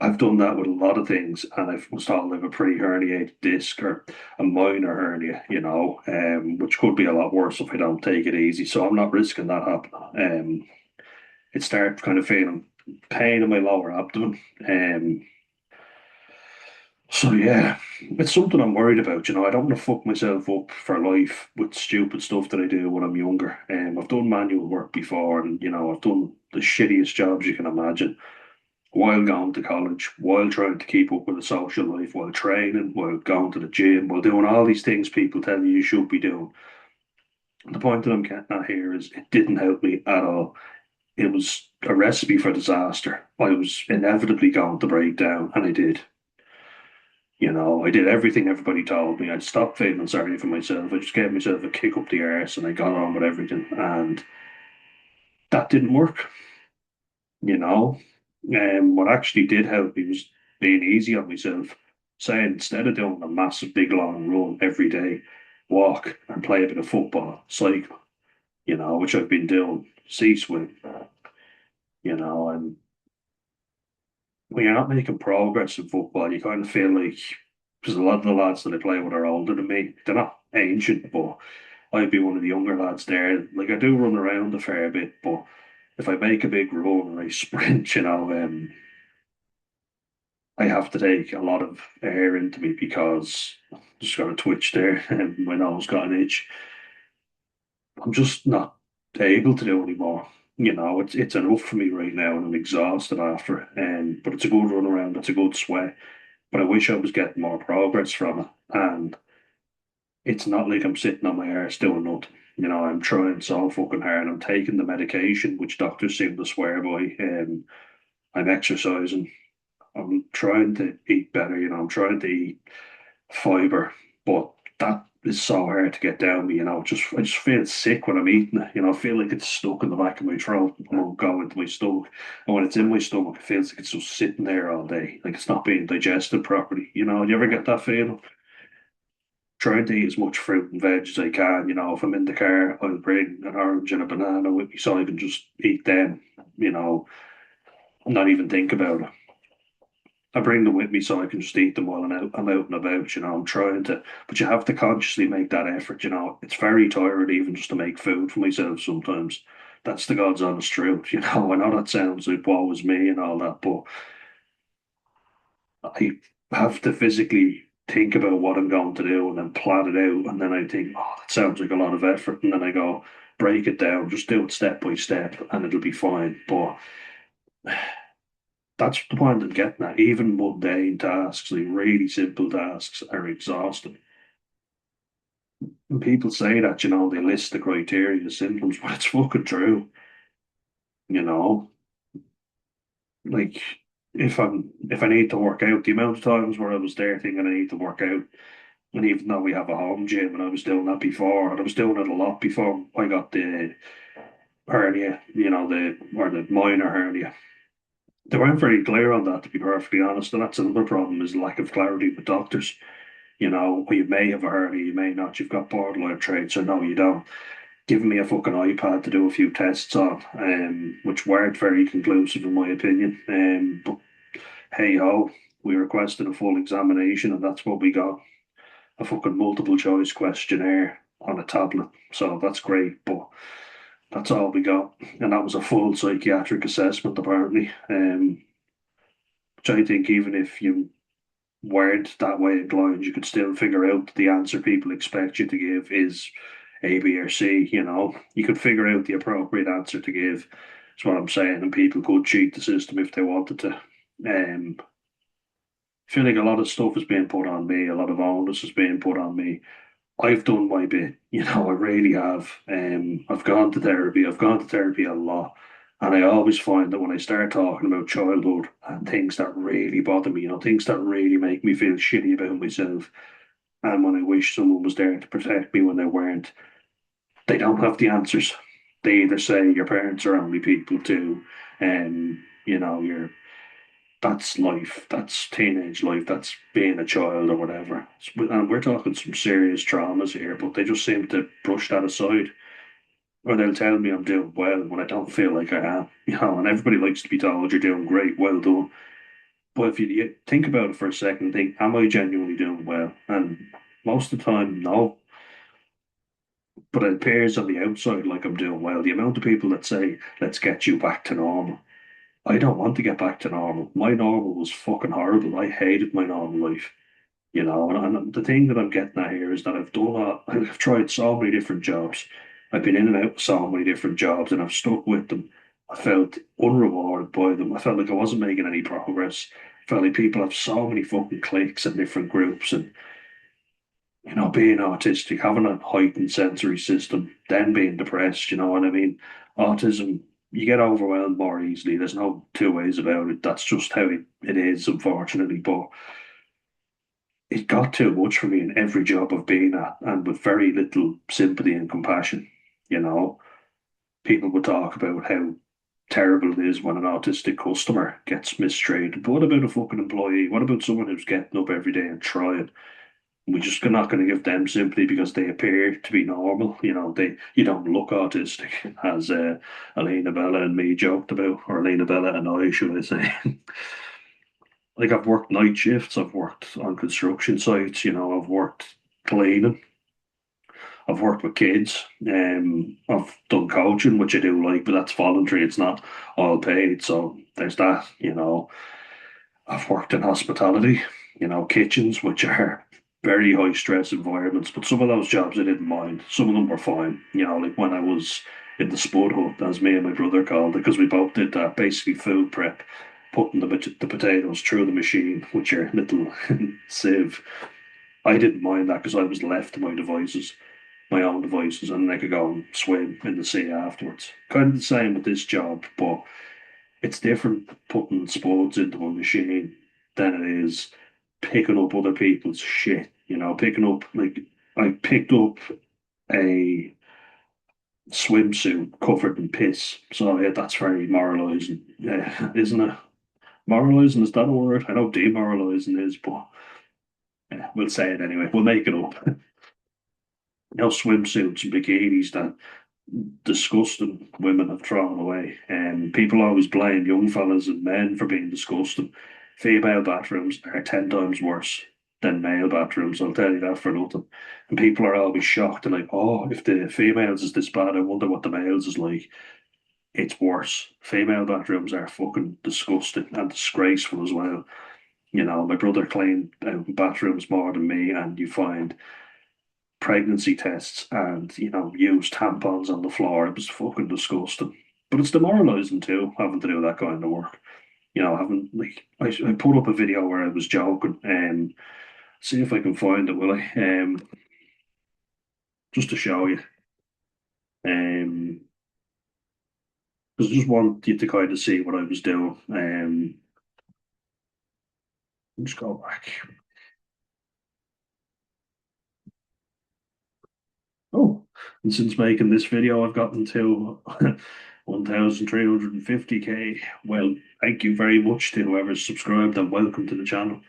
I've done that with a lot of things, and I was told I have a pre-herniated disc or a minor hernia, which could be a lot worse if I don't take it easy. So I'm not risking that happening. It started kind of feeling pain in my lower abdomen. So yeah, it's something I'm worried about. I don't want to fuck myself up for life with stupid stuff that I do when I'm younger. I've done manual work before, and I've done the shittiest jobs you can imagine while going to college, while trying to keep up with a social life, while training, while going to the gym, while doing all these things people tell you should be doing. The point that I'm getting at here is it didn't help me at all. It was a recipe for disaster. I was inevitably going to break down, and I did. I did everything everybody told me. I'd stopped feeling sorry for myself. I just gave myself a kick up the arse and I got on with everything. And that didn't work, you know. What actually did help me was being easy on myself, saying instead of doing a massive big long run every day, walk and play a bit of football, cycle, which I've been doing, sea swim, and when you're not making progress in football, you kind of feel like because a lot of the lads that I play with are older than me. They're not ancient, but I'd be one of the younger lads there. Like I do run around a fair bit, but if I make a big run and I sprint, I have to take a lot of air into me because I just got a twitch there and my nose got an itch. I'm just not able to do anymore. It's enough for me right now, and I'm exhausted after it. But it's a good run around. It's a good sweat. But I wish I was getting more progress from it. And it's not like I'm sitting on my arse doing nothing. I'm trying so fucking hard. I'm taking the medication, which doctors seem to swear by. I'm exercising. I'm trying to eat better. I'm trying to eat fiber, but that is so hard to get down me. I just feel sick when I'm eating it. I feel like it's stuck in the back of my throat and won't go into my stomach. And when it's in my stomach, it feels like it's just sitting there all day, like it's not being digested properly. Do you ever get that feeling? trying to eat as much fruit and veg as I can. You know, if I'm in the car, I'll bring an orange and a banana with me so I can just eat them, you know, not even think about it. I bring them with me so I can just eat them while I'm out and about, you know. I'm trying to, but you have to consciously make that effort, you know. It's very tiring even just to make food for myself sometimes. That's the God's honest truth, you know. I know that sounds like woe is me and all that, but I have to physically think about what I'm going to do and then plan it out. And then I think, oh, that sounds like a lot of effort. And then I go, break it down, just do it step by step and it'll be fine. But that's the point I'm getting at. Even mundane tasks, like really simple tasks, are exhausting. And people say that, you know, they list the criteria, the symptoms, but it's fucking true, you know. Like if I need to work out, the amount of times where I was there thinking I need to work out. And even though we have a home gym and I was doing that before, and I was doing it a lot before I got the hernia, you know, the minor hernia. They weren't very clear on that, to be perfectly honest. And that's another problem is lack of clarity with doctors. You know, well, you may have a hernia, you may not. You've got borderline traits, or no, you don't. Giving me a fucking iPad to do a few tests on, which weren't very conclusive in my opinion. But hey ho, we requested a full examination, and that's what we got. A fucking multiple choice questionnaire on a tablet. So that's great, but that's all we got. And that was a full psychiatric assessment, apparently. Which I think even if you weren't that way inclined, you could still figure out the answer people expect you to give is A, B, or C. You know, you could figure out the appropriate answer to give. That's what I'm saying. And people could cheat the system if they wanted to. I feel like a lot of stuff is being put on me, a lot of onus is being put on me. I've done my bit, you know, I really have. I've gone to therapy. I've gone to therapy a lot. And I always find that when I start talking about childhood and things that really bother me, you know, things that really make me feel shitty about myself, and when I wish someone was there to protect me when they weren't, they don't have the answers. They either say your parents are only people too, and you know, that's life, that's teenage life, that's being a child or whatever. And we're talking some serious traumas here, but they just seem to brush that aside. Or they'll tell me I'm doing well when I don't feel like I am, you know, and everybody likes to be told you're doing great, well done. But if you think about it for a second, think, am I genuinely doing well? And most of the time, no. But it appears on the outside like I'm doing well. The amount of people that say, let's get you back to normal. I don't want to get back to normal. My normal was fucking horrible. I hated my normal life, you know. And the thing that I'm getting at here is that I've tried so many different jobs. I've been in and out of so many different jobs, and I've stuck with them. I felt unrewarded by them. I felt like I wasn't making any progress. I felt like people have so many fucking cliques and different groups, and you know, being autistic, having a heightened sensory system, then being depressed, you know what I mean? Autism, you get overwhelmed more easily. There's no two ways about it. That's just how it is, unfortunately. But it got too much for me in every job I've been at, and with very little sympathy and compassion. You know, people would talk about how terrible it is when an autistic customer gets mistreated. But what about a fucking employee? What about someone who's getting up every day and trying? We just are not going to give them simply because they appear to be normal. You know, you don't look autistic, as Elena Bella and me joked about, or Elena Bella and I, should I say. Like I've worked night shifts, I've worked on construction sites, you know, I've worked cleaning, I've worked with kids, I've done coaching, which I do like, but that's voluntary, it's not all paid. So there's that, you know. I've worked in hospitality, you know, kitchens, which are very high stress environments. But some of those jobs I didn't mind. Some of them were fine. You know, like when I was in the spud hut, as me and my brother called it, because we both did that, basically food prep, putting the potatoes through the machine with your little sieve. I didn't mind that because I was left to my devices, my own devices, and I could go and swim in the sea afterwards. Kind of the same with this job, but it's different putting spuds into a machine than it is picking up other people's shit. You know, picking up like I picked up a swimsuit covered in piss. So yeah, that's very moralizing, yeah, isn't it? Moralizing, is that a word? I know demoralizing is, but yeah, we'll say it anyway. We'll make it up. swimsuits and bikinis that disgusting women have thrown away. And people always blame young fellas and men for being disgusting. Female bathrooms are 10 times worse than male bathrooms. I'll tell you that for nothing. And people are always shocked and like, oh, if the females is this bad, I wonder what the males is like. It's worse. Female bathrooms are fucking disgusting and disgraceful as well. My brother cleaned bathrooms more than me, and you find pregnancy tests and used tampons on the floor. It was fucking disgusting. But it's demoralizing too, having to do that kind of work. Having like I put up a video where I was joking and see if I can find it, will I? Just to show you. Because I just want you to kind of see what I was doing. Just go back. Oh, and since making this video, I've gotten to 1,350K. Well, thank you very much to whoever's subscribed and welcome to the channel.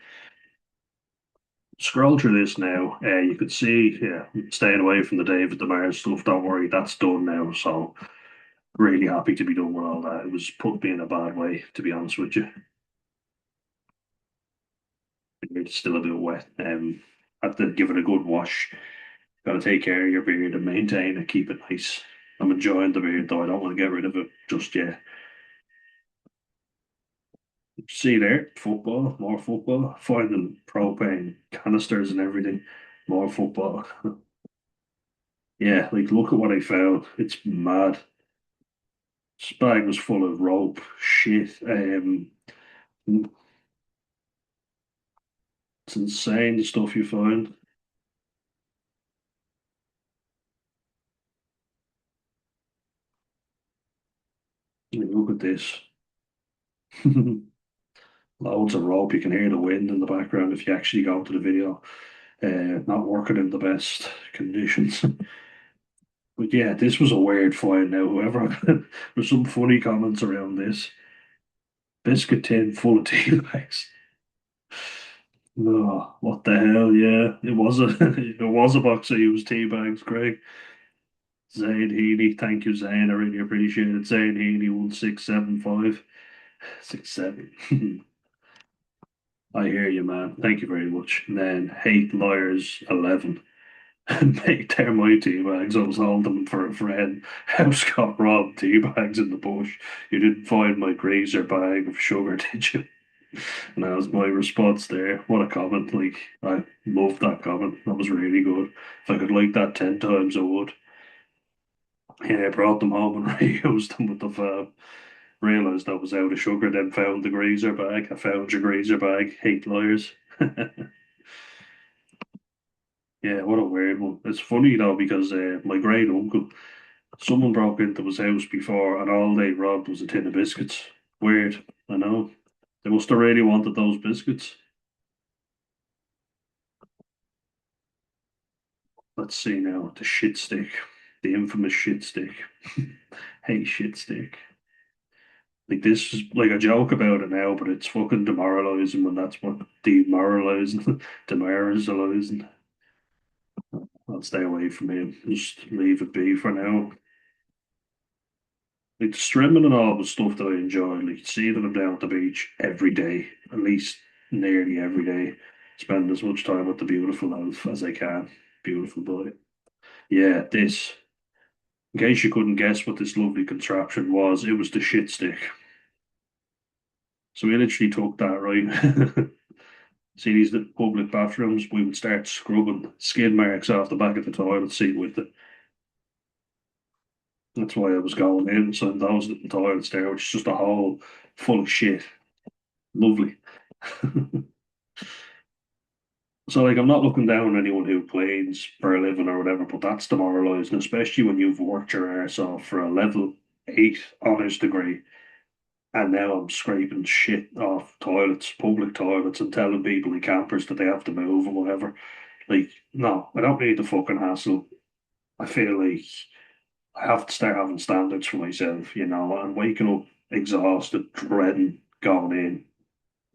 Scroll through this now. You could see, yeah, staying away from the David Demar stuff. Don't worry, that's done now. So, really happy to be done with all that. It was put me in a bad way, to be honest with you. It's still a bit wet. Had to give it a good wash. Got to take care of your beard and maintain it, keep it nice. I'm enjoying the beard though. I don't want to get rid of it just yet. See there, football, more football. Finding propane canisters and everything, more football. Yeah, like look at what I found. It's mad. This bag was full of rope, shit. It's insane the stuff you find. Like, look at this. Loads of rope. You can hear the wind in the background if you actually go to the video. Not working in the best conditions. But yeah, this was a weird find now. Whoever, there's some funny comments around this. Biscuit tin full of tea bags. Oh, what the hell? Yeah, it was a it was a box of used tea bags, Craig. Zane Heaney, thank you, Zane. I really appreciate it. Zane Heaney 1675 67. I hear you, man. Thank you very much. And then Hate Liars 11. Mate, they're my tea bags. I was holding them for a friend. House got robbed tea bags in the bush. You didn't find my greaser bag of sugar, did you? And that was my response there. What a comment. Like, I loved that comment. That was really good. If I could like that 10 times, I would. Yeah, I brought them home and reused them with the fab. Realised I was out of sugar, then found the greaser bag. I found your greaser bag. Hate liars. Yeah, what a weird one. It's funny though because my great uncle, someone broke into his house before and all they robbed was a tin of biscuits. Weird, I know. They must have really wanted those biscuits. Let's see now. The shit stick. The infamous shit stick. Hey, shit stick. Like this is like a joke about it now, but it's fucking demoralizing when that's what demoralizing, demoralizing. I'll stay away from him. Just leave it be for now. Like swimming and all the stuff that I enjoy. Like see that I'm down at the beach every day, at least nearly every day. Spend as much time with the beautiful elf as I can. Beautiful boy. Yeah, this. In case you couldn't guess what this lovely contraption was, it was the shit stick. So we literally took that, right? See these public bathrooms, we would start scrubbing skid marks off the back of the toilet seat with it. That's why I was going in. So those little toilets there, which is just a hole full of shit. Lovely. So like I'm not looking down on anyone who cleans for a living or whatever, but that's demoralising, especially when you've worked your arse off for a level 8 honours degree and now I'm scraping shit off toilets, public toilets, and telling people in campers that they have to move or whatever. Like, no, I don't need the fucking hassle. I feel like I have to start having standards for myself, and waking up exhausted, dreading going in.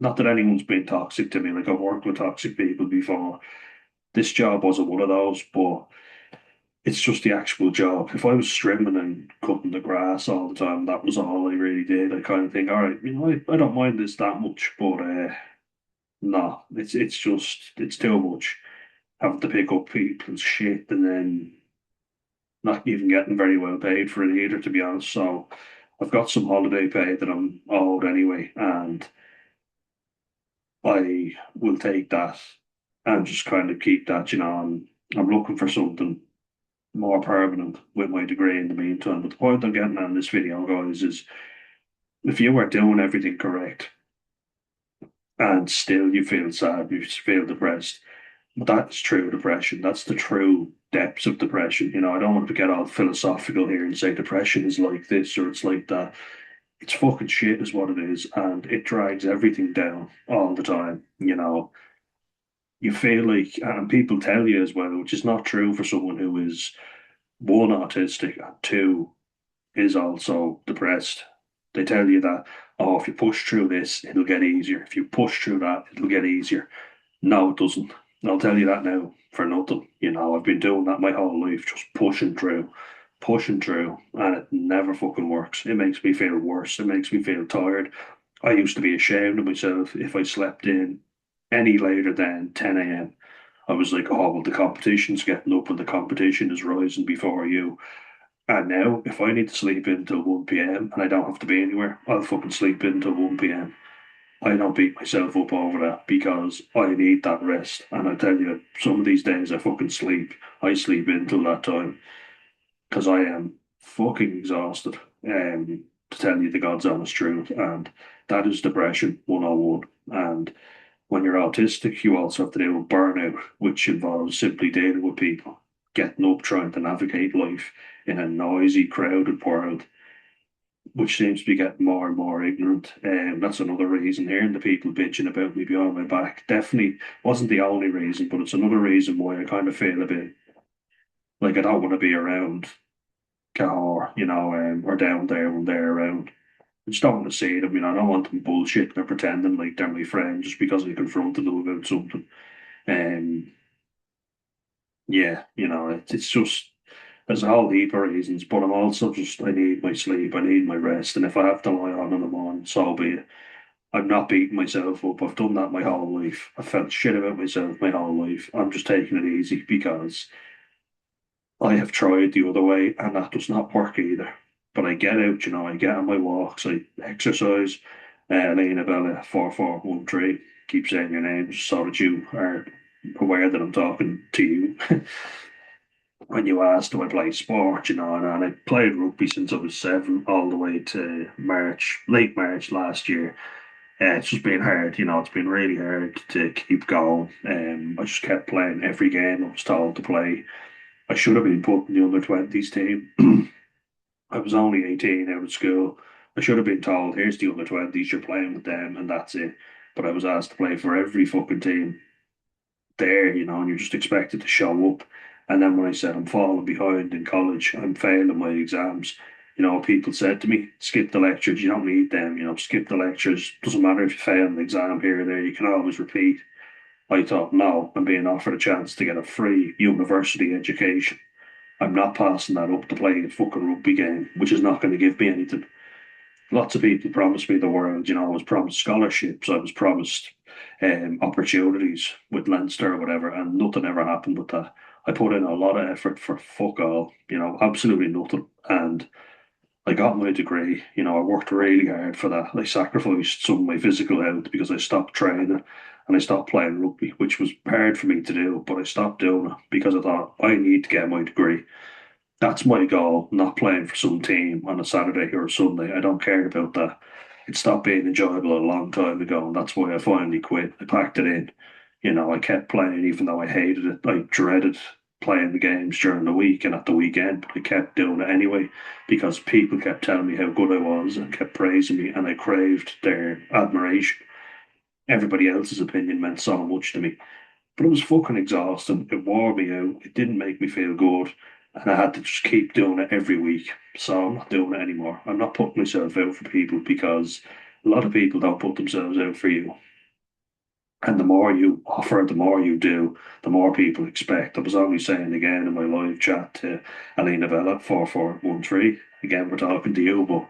Not that anyone's been toxic to me, like I've worked with toxic people before. This job wasn't one of those, but it's just the actual job. If I was strimming and cutting the grass all the time, that was all I really did. I kind of think, all right, I don't mind this that much, but no, it's too much having to pick up people's shit and then not even getting very well paid for it either, to be honest. So I've got some holiday pay that I'm owed anyway, and I will take that and just kind of keep that, and I'm looking for something more permanent with my degree in the meantime. But the point I'm getting at in this video, guys, is if you are doing everything correct and still you feel sad, you feel depressed, that's true depression. That's the true depths of depression. I don't want to get all philosophical here and say depression is like this or it's like that. It's fucking shit, is what it is, and it drags everything down all the time. You feel like, and people tell you as well, which is not true for someone who is one, autistic, and two, is also depressed. They tell you that, oh, if you push through this, it'll get easier. If you push through that, it'll get easier. No, it doesn't. I'll tell you that now for nothing. I've been doing that my whole life, just pushing through, and it never fucking works. It makes me feel worse. It makes me feel tired. I used to be ashamed of myself if I slept in any later than 10 a.m. I was like, oh, well, the competition's getting up and the competition is rising before you. And now, if I need to sleep in till 1 p.m. and I don't have to be anywhere, I'll fucking sleep in till 1 p.m. I don't beat myself up over that because I need that rest. And I tell you, some of these days I sleep in till that time because I am fucking exhausted. To tell you the God's honest truth. And that is depression 101. And when you're autistic, you also have to deal with burnout, which involves simply dealing with people, getting up, trying to navigate life in a noisy, crowded world, which seems to be getting more and more ignorant. And that's another reason hearing the people bitching about me behind my back definitely wasn't the only reason, but it's another reason why I kind of feel a bit like I don't want to be around Cahor, or down there when they're around. I just don't want to see them, I don't want them bullshitting or pretending like they're my friend just because I confronted them about something. Um, yeah, it's just there's a whole heap of reasons, but I'm also just I need my sleep, I need my rest, and if I have to lie on in the morning, so be it. I'm not beating myself up. I've done that my whole life. I felt shit about myself my whole life. I'm just taking it easy because I have tried the other way and that does not work either. But I get out, I get on my walks, I exercise. Lena Bella 4413, keep saying your name just so that you are aware that I'm talking to you. When you asked, do I play sport, and I played rugby since I was seven, all the way to March, late March last year. It's just been hard, it's been really hard to keep going. I just kept playing every game I was told to play. I should have been put in the under 20s team. I was only 18 out of school. I should have been told, here's the under 20s, you're playing with them, and that's it. But I was asked to play for every fucking team there, and you're just expected to show up. And then when I said I'm falling behind in college, I'm failing my exams, people said to me, skip the lectures, you don't need them, skip the lectures. Doesn't matter if you fail an exam here or there, you can always repeat. I thought, no, I'm being offered a chance to get a free university education. I'm not passing that up to play a fucking rugby game, which is not going to give me anything. Lots of people promised me the world. I was promised scholarships, I was promised opportunities with Leinster or whatever, and nothing ever happened with that. I put in a lot of effort for fuck all, absolutely nothing. And I got my degree, I worked really hard for that. I sacrificed some of my physical health because I stopped training and I stopped playing rugby, which was hard for me to do, but I stopped doing it because I thought I need to get my degree. That's my goal, not playing for some team on a Saturday or a Sunday. I don't care about that. It stopped being enjoyable a long time ago, and that's why I finally quit. I packed it in. I kept playing even though I hated it. I dreaded playing the games during the week and at the weekend, but I kept doing it anyway because people kept telling me how good I was and kept praising me, and I craved their admiration. Everybody else's opinion meant so much to me. But it was fucking exhausting. It wore me out. It didn't make me feel good. And I had to just keep doing it every week. So I'm not doing it anymore. I'm not putting myself out for people because a lot of people don't put themselves out for you. And the more you offer, the more you do, the more people expect. I was only saying again in my live chat to Alina Bella, 4413. Again, we're talking to you, but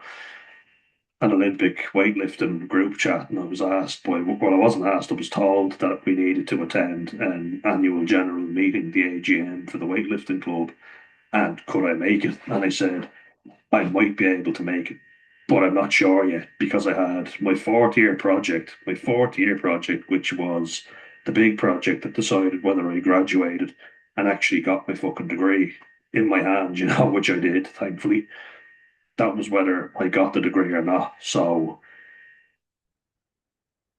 an Olympic weightlifting group chat, and I was asked by, well, I wasn't asked, I was told that we needed to attend an annual general meeting, the AGM for the weightlifting club, and could I make it? And I said, I might be able to make it, but I'm not sure yet because I had my fourth year project, which was the big project that decided whether I graduated and actually got my fucking degree in my hand, which I did, thankfully. That was whether I got the degree or not. So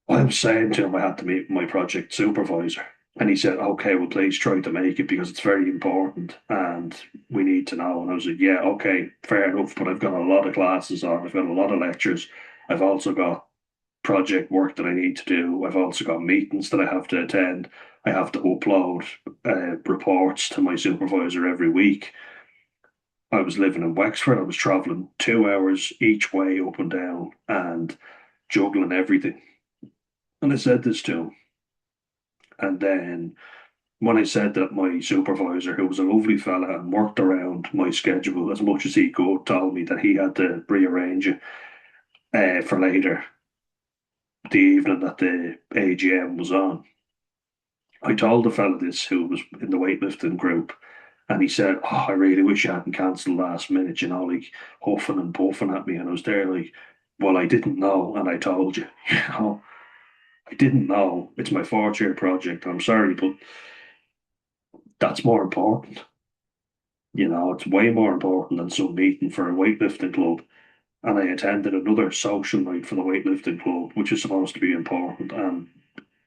I was saying to him I had to meet my project supervisor. And he said, okay, well, please try to make it because it's very important and we need to know. And I was like, yeah, okay, fair enough. But I've got a lot of classes on, I've got a lot of lectures. I've also got project work that I need to do. I've also got meetings that I have to attend. I have to upload reports to my supervisor every week. I was living in Wexford. I was traveling 2 hours each way up and down and juggling everything. And I said this to him. And then when I said that, my supervisor, who was a lovely fella and worked around my schedule as much as he could, told me that he had to rearrange it for later the evening that the AGM was on. I told the fella this who was in the weightlifting group, and he said, "Oh, I really wish you hadn't cancelled last minute, like huffing and puffing at me." And I was there like, "Well, I didn't know, and I told you, I didn't know. It's my fourth year project. I'm sorry, but that's more important. It's way more important than some meeting for a weightlifting club." And I attended another social night for the weightlifting club, which is supposed to be important, and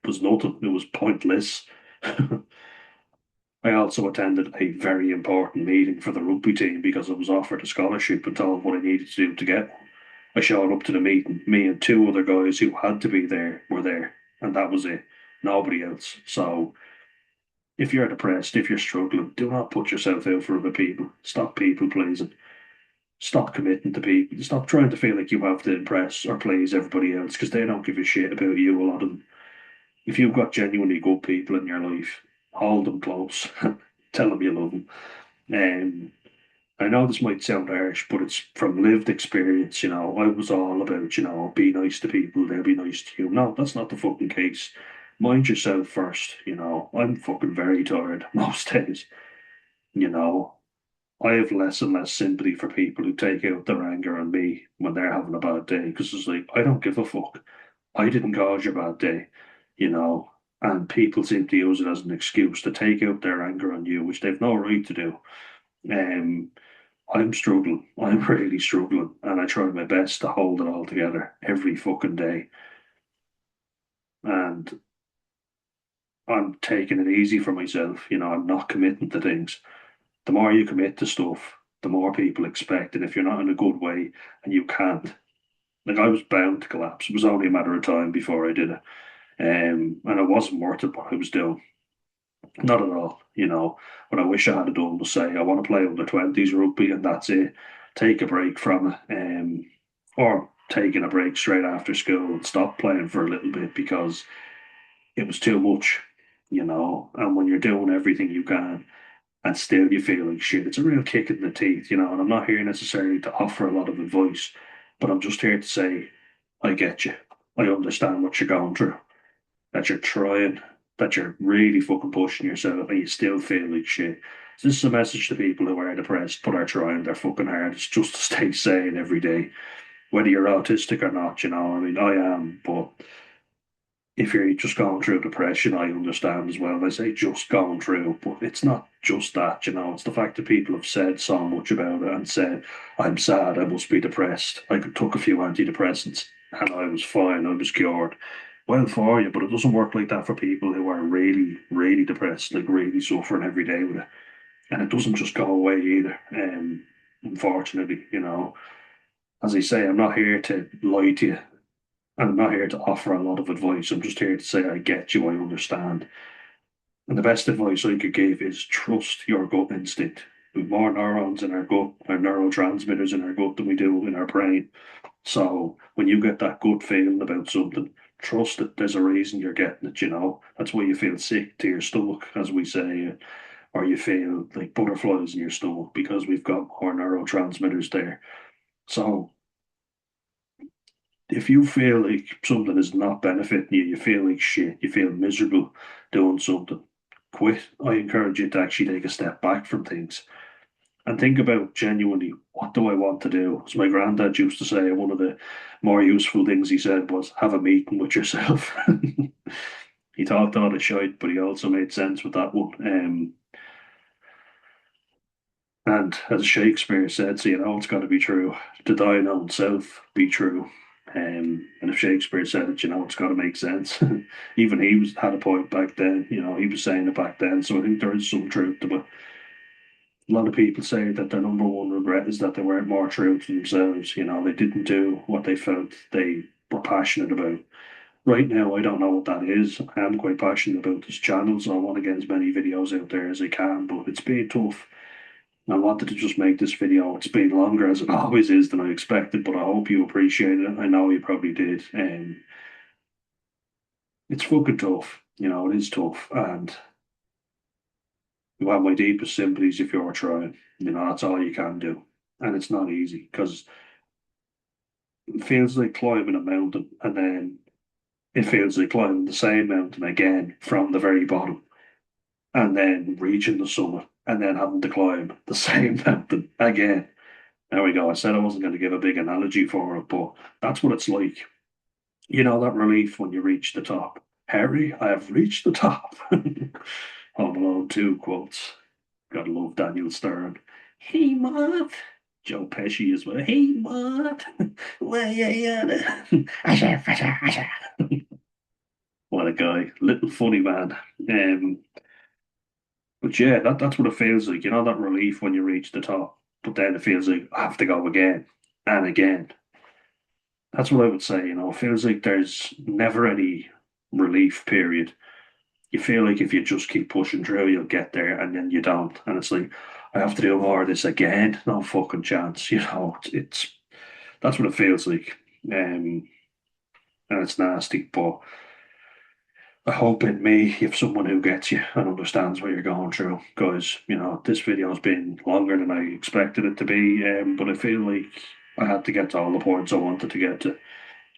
was nothing. It was pointless. I also attended a very important meeting for the rugby team because I was offered a scholarship and told what I needed to do to get one. I showed up to the meeting. Me and two other guys who had to be there were there, and that was it. Nobody else. So if you're depressed, if you're struggling, do not put yourself out for other people. Stop people pleasing. Stop committing to people. Stop trying to feel like you have to impress or please everybody else because they don't give a shit about you, a lot of them. If you've got genuinely good people in your life, hold them close. Tell them you love them. Um, I know this might sound harsh, but it's from lived experience. I was all about, be nice to people, they'll be nice to you. No, that's not the fucking case. Mind yourself first. I'm fucking very tired most days. You know, I have less and less sympathy for people who take out their anger on me when they're having a bad day because it's like, I don't give a fuck. I didn't cause your bad day, you know, and people seem to use it as an excuse to take out their anger on you, which they've no right to do. Um, I'm struggling. I'm really struggling, and I try my best to hold it all together every fucking day. And I'm taking it easy for myself. I'm not committing to things. The more you commit to stuff, the more people expect. And if you're not in a good way and you can't, like I was bound to collapse. It was only a matter of time before I did it. And it wasn't worth it what I was doing. Not at all. What I wish I had done was say, I want to play under 20s rugby and that's it. Take a break from it. Or taking a break straight after school and stop playing for a little bit because it was too much. And when you're doing everything you can and still you feel like shit, it's a real kick in the teeth. And I'm not here necessarily to offer a lot of advice, but I'm just here to say, I get you. I understand what you're going through, that you're trying, that you're really fucking pushing yourself and you still feel like shit. So this is a message to people who are depressed but are trying their fucking hardest just to stay sane every day, whether you're autistic or not. I mean, I am, but if you're just going through depression, I understand as well. And I say just going through, but it's not just that. It's the fact that people have said so much about it and said, I'm sad, I must be depressed. I took a few antidepressants and I was fine, I was cured. Well, for you, but it doesn't work like that for people who are really, really depressed, like really suffering every day with it. And it doesn't just go away either. Unfortunately. As I say, I'm not here to lie to you. I'm not here to offer a lot of advice. I'm just here to say I get you, I understand. And the best advice I could give is trust your gut instinct. We've more neurons in our gut, our neurotransmitters in our gut than we do in our brain. So when you get that gut feeling about something, trust that there's a reason you're getting it, you know. That's why you feel sick to your stomach, as we say, or you feel like butterflies in your stomach because we've got more neurotransmitters there. So if you feel like something is not benefiting you, you feel like shit, you feel miserable doing something, quit. I encourage you to actually take a step back from things and think about genuinely, what do I want to do? As my granddad used to say, one of the more useful things he said was, have a meeting with yourself. He talked all the shite, but he also made sense with that one. And as Shakespeare said, so you know it's got to be true. To thine own self be true. And if Shakespeare said it, you know it's got to make sense. Even he was had a point back then. You know he was saying it back then. So I think there is some truth to it. A lot of people say that their number one regret is that they weren't more true to themselves. You know they didn't do what they felt they were passionate about. Right now, I don't know what that is. I am quite passionate about this channel, so I want to get as many videos out there as I can. But it's been tough. I wanted to just make this video. It's been longer as it always is than I expected, but I hope you appreciate it. I know you probably did. It's fucking tough. You know, it is tough. And you have my deepest sympathies if you're trying. You know, that's all you can do. And it's not easy because it feels like climbing a mountain and then it feels like climbing the same mountain again from the very bottom and then reaching the summit and then having to climb the same mountain again. There we go. I said I wasn't going to give a big analogy for it, but that's what it's like. You know, that relief when you reach the top. Harry, I have reached the top. Home Alone 2 quotes. Gotta love Daniel Stern. Hey, Mott. Joe Pesci as well. Hey, Mott. Where you at? What a guy. Little funny man. But yeah, that's what it feels like. You know, that relief when you reach the top. But then it feels like I have to go again and again. That's what I would say. You know, it feels like there's never any relief period. You feel like if you just keep pushing through, you'll get there, and then you don't. And it's like, I have to do more of this again. No fucking chance. You know, it's that's what it feels like. And it's nasty. But I hope in me, you have someone who gets you and understands what you're going through. Because, you know, this video's been longer than I expected it to be. But I feel like I had to get to all the points I wanted to get to.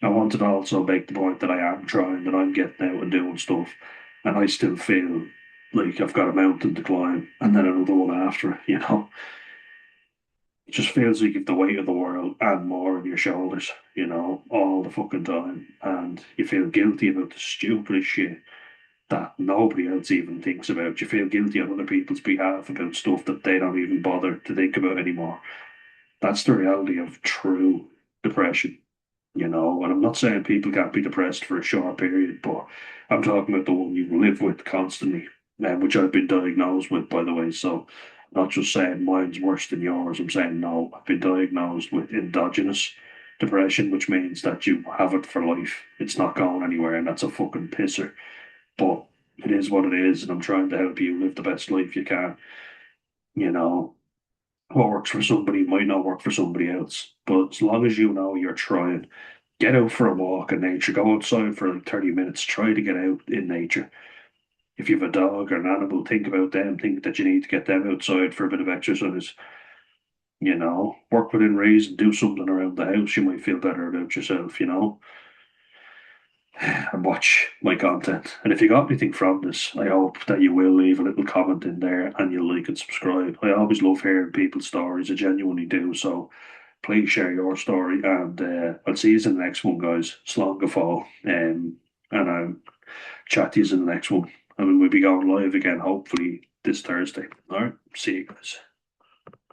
I wanted to also make the point that I am trying, that I'm getting out and doing stuff, and I still feel like I've got a mountain to climb and then another one after it, you know. It just feels like you've the weight of the world and more on your shoulders, you know, all the fucking time. And you feel guilty about the stupidest shit that nobody else even thinks about. You feel guilty on other people's behalf about stuff that they don't even bother to think about anymore. That's the reality of true depression. You know, and I'm not saying people can't be depressed for a short period, but I'm talking about the one you live with constantly, which I've been diagnosed with, by the way. So, not just saying mine's worse than yours. I'm saying no, I've been diagnosed with endogenous depression, which means that you have it for life. It's not going anywhere, and that's a fucking pisser. But it is what it is, and I'm trying to help you live the best life you can. You know, what works for somebody might not work for somebody else. But as long as you know you're trying, get out for a walk in nature. Go outside for like 30 minutes. Try to get out in nature. If you have a dog or an animal, think about them. Think that you need to get them outside for a bit of exercise. You know, work within reason. Do something around the house. You might feel better about yourself, you know, and watch my content. And if you got anything from this, I hope that you will leave a little comment in there and you'll like and subscribe. I always love hearing people's stories. I genuinely do. So please share your story, and I'll see you in the next one, guys. Slán go fóill, and I'll chat to you in the next one. I mean, we'll be going live again, hopefully this Thursday. All right, see you guys.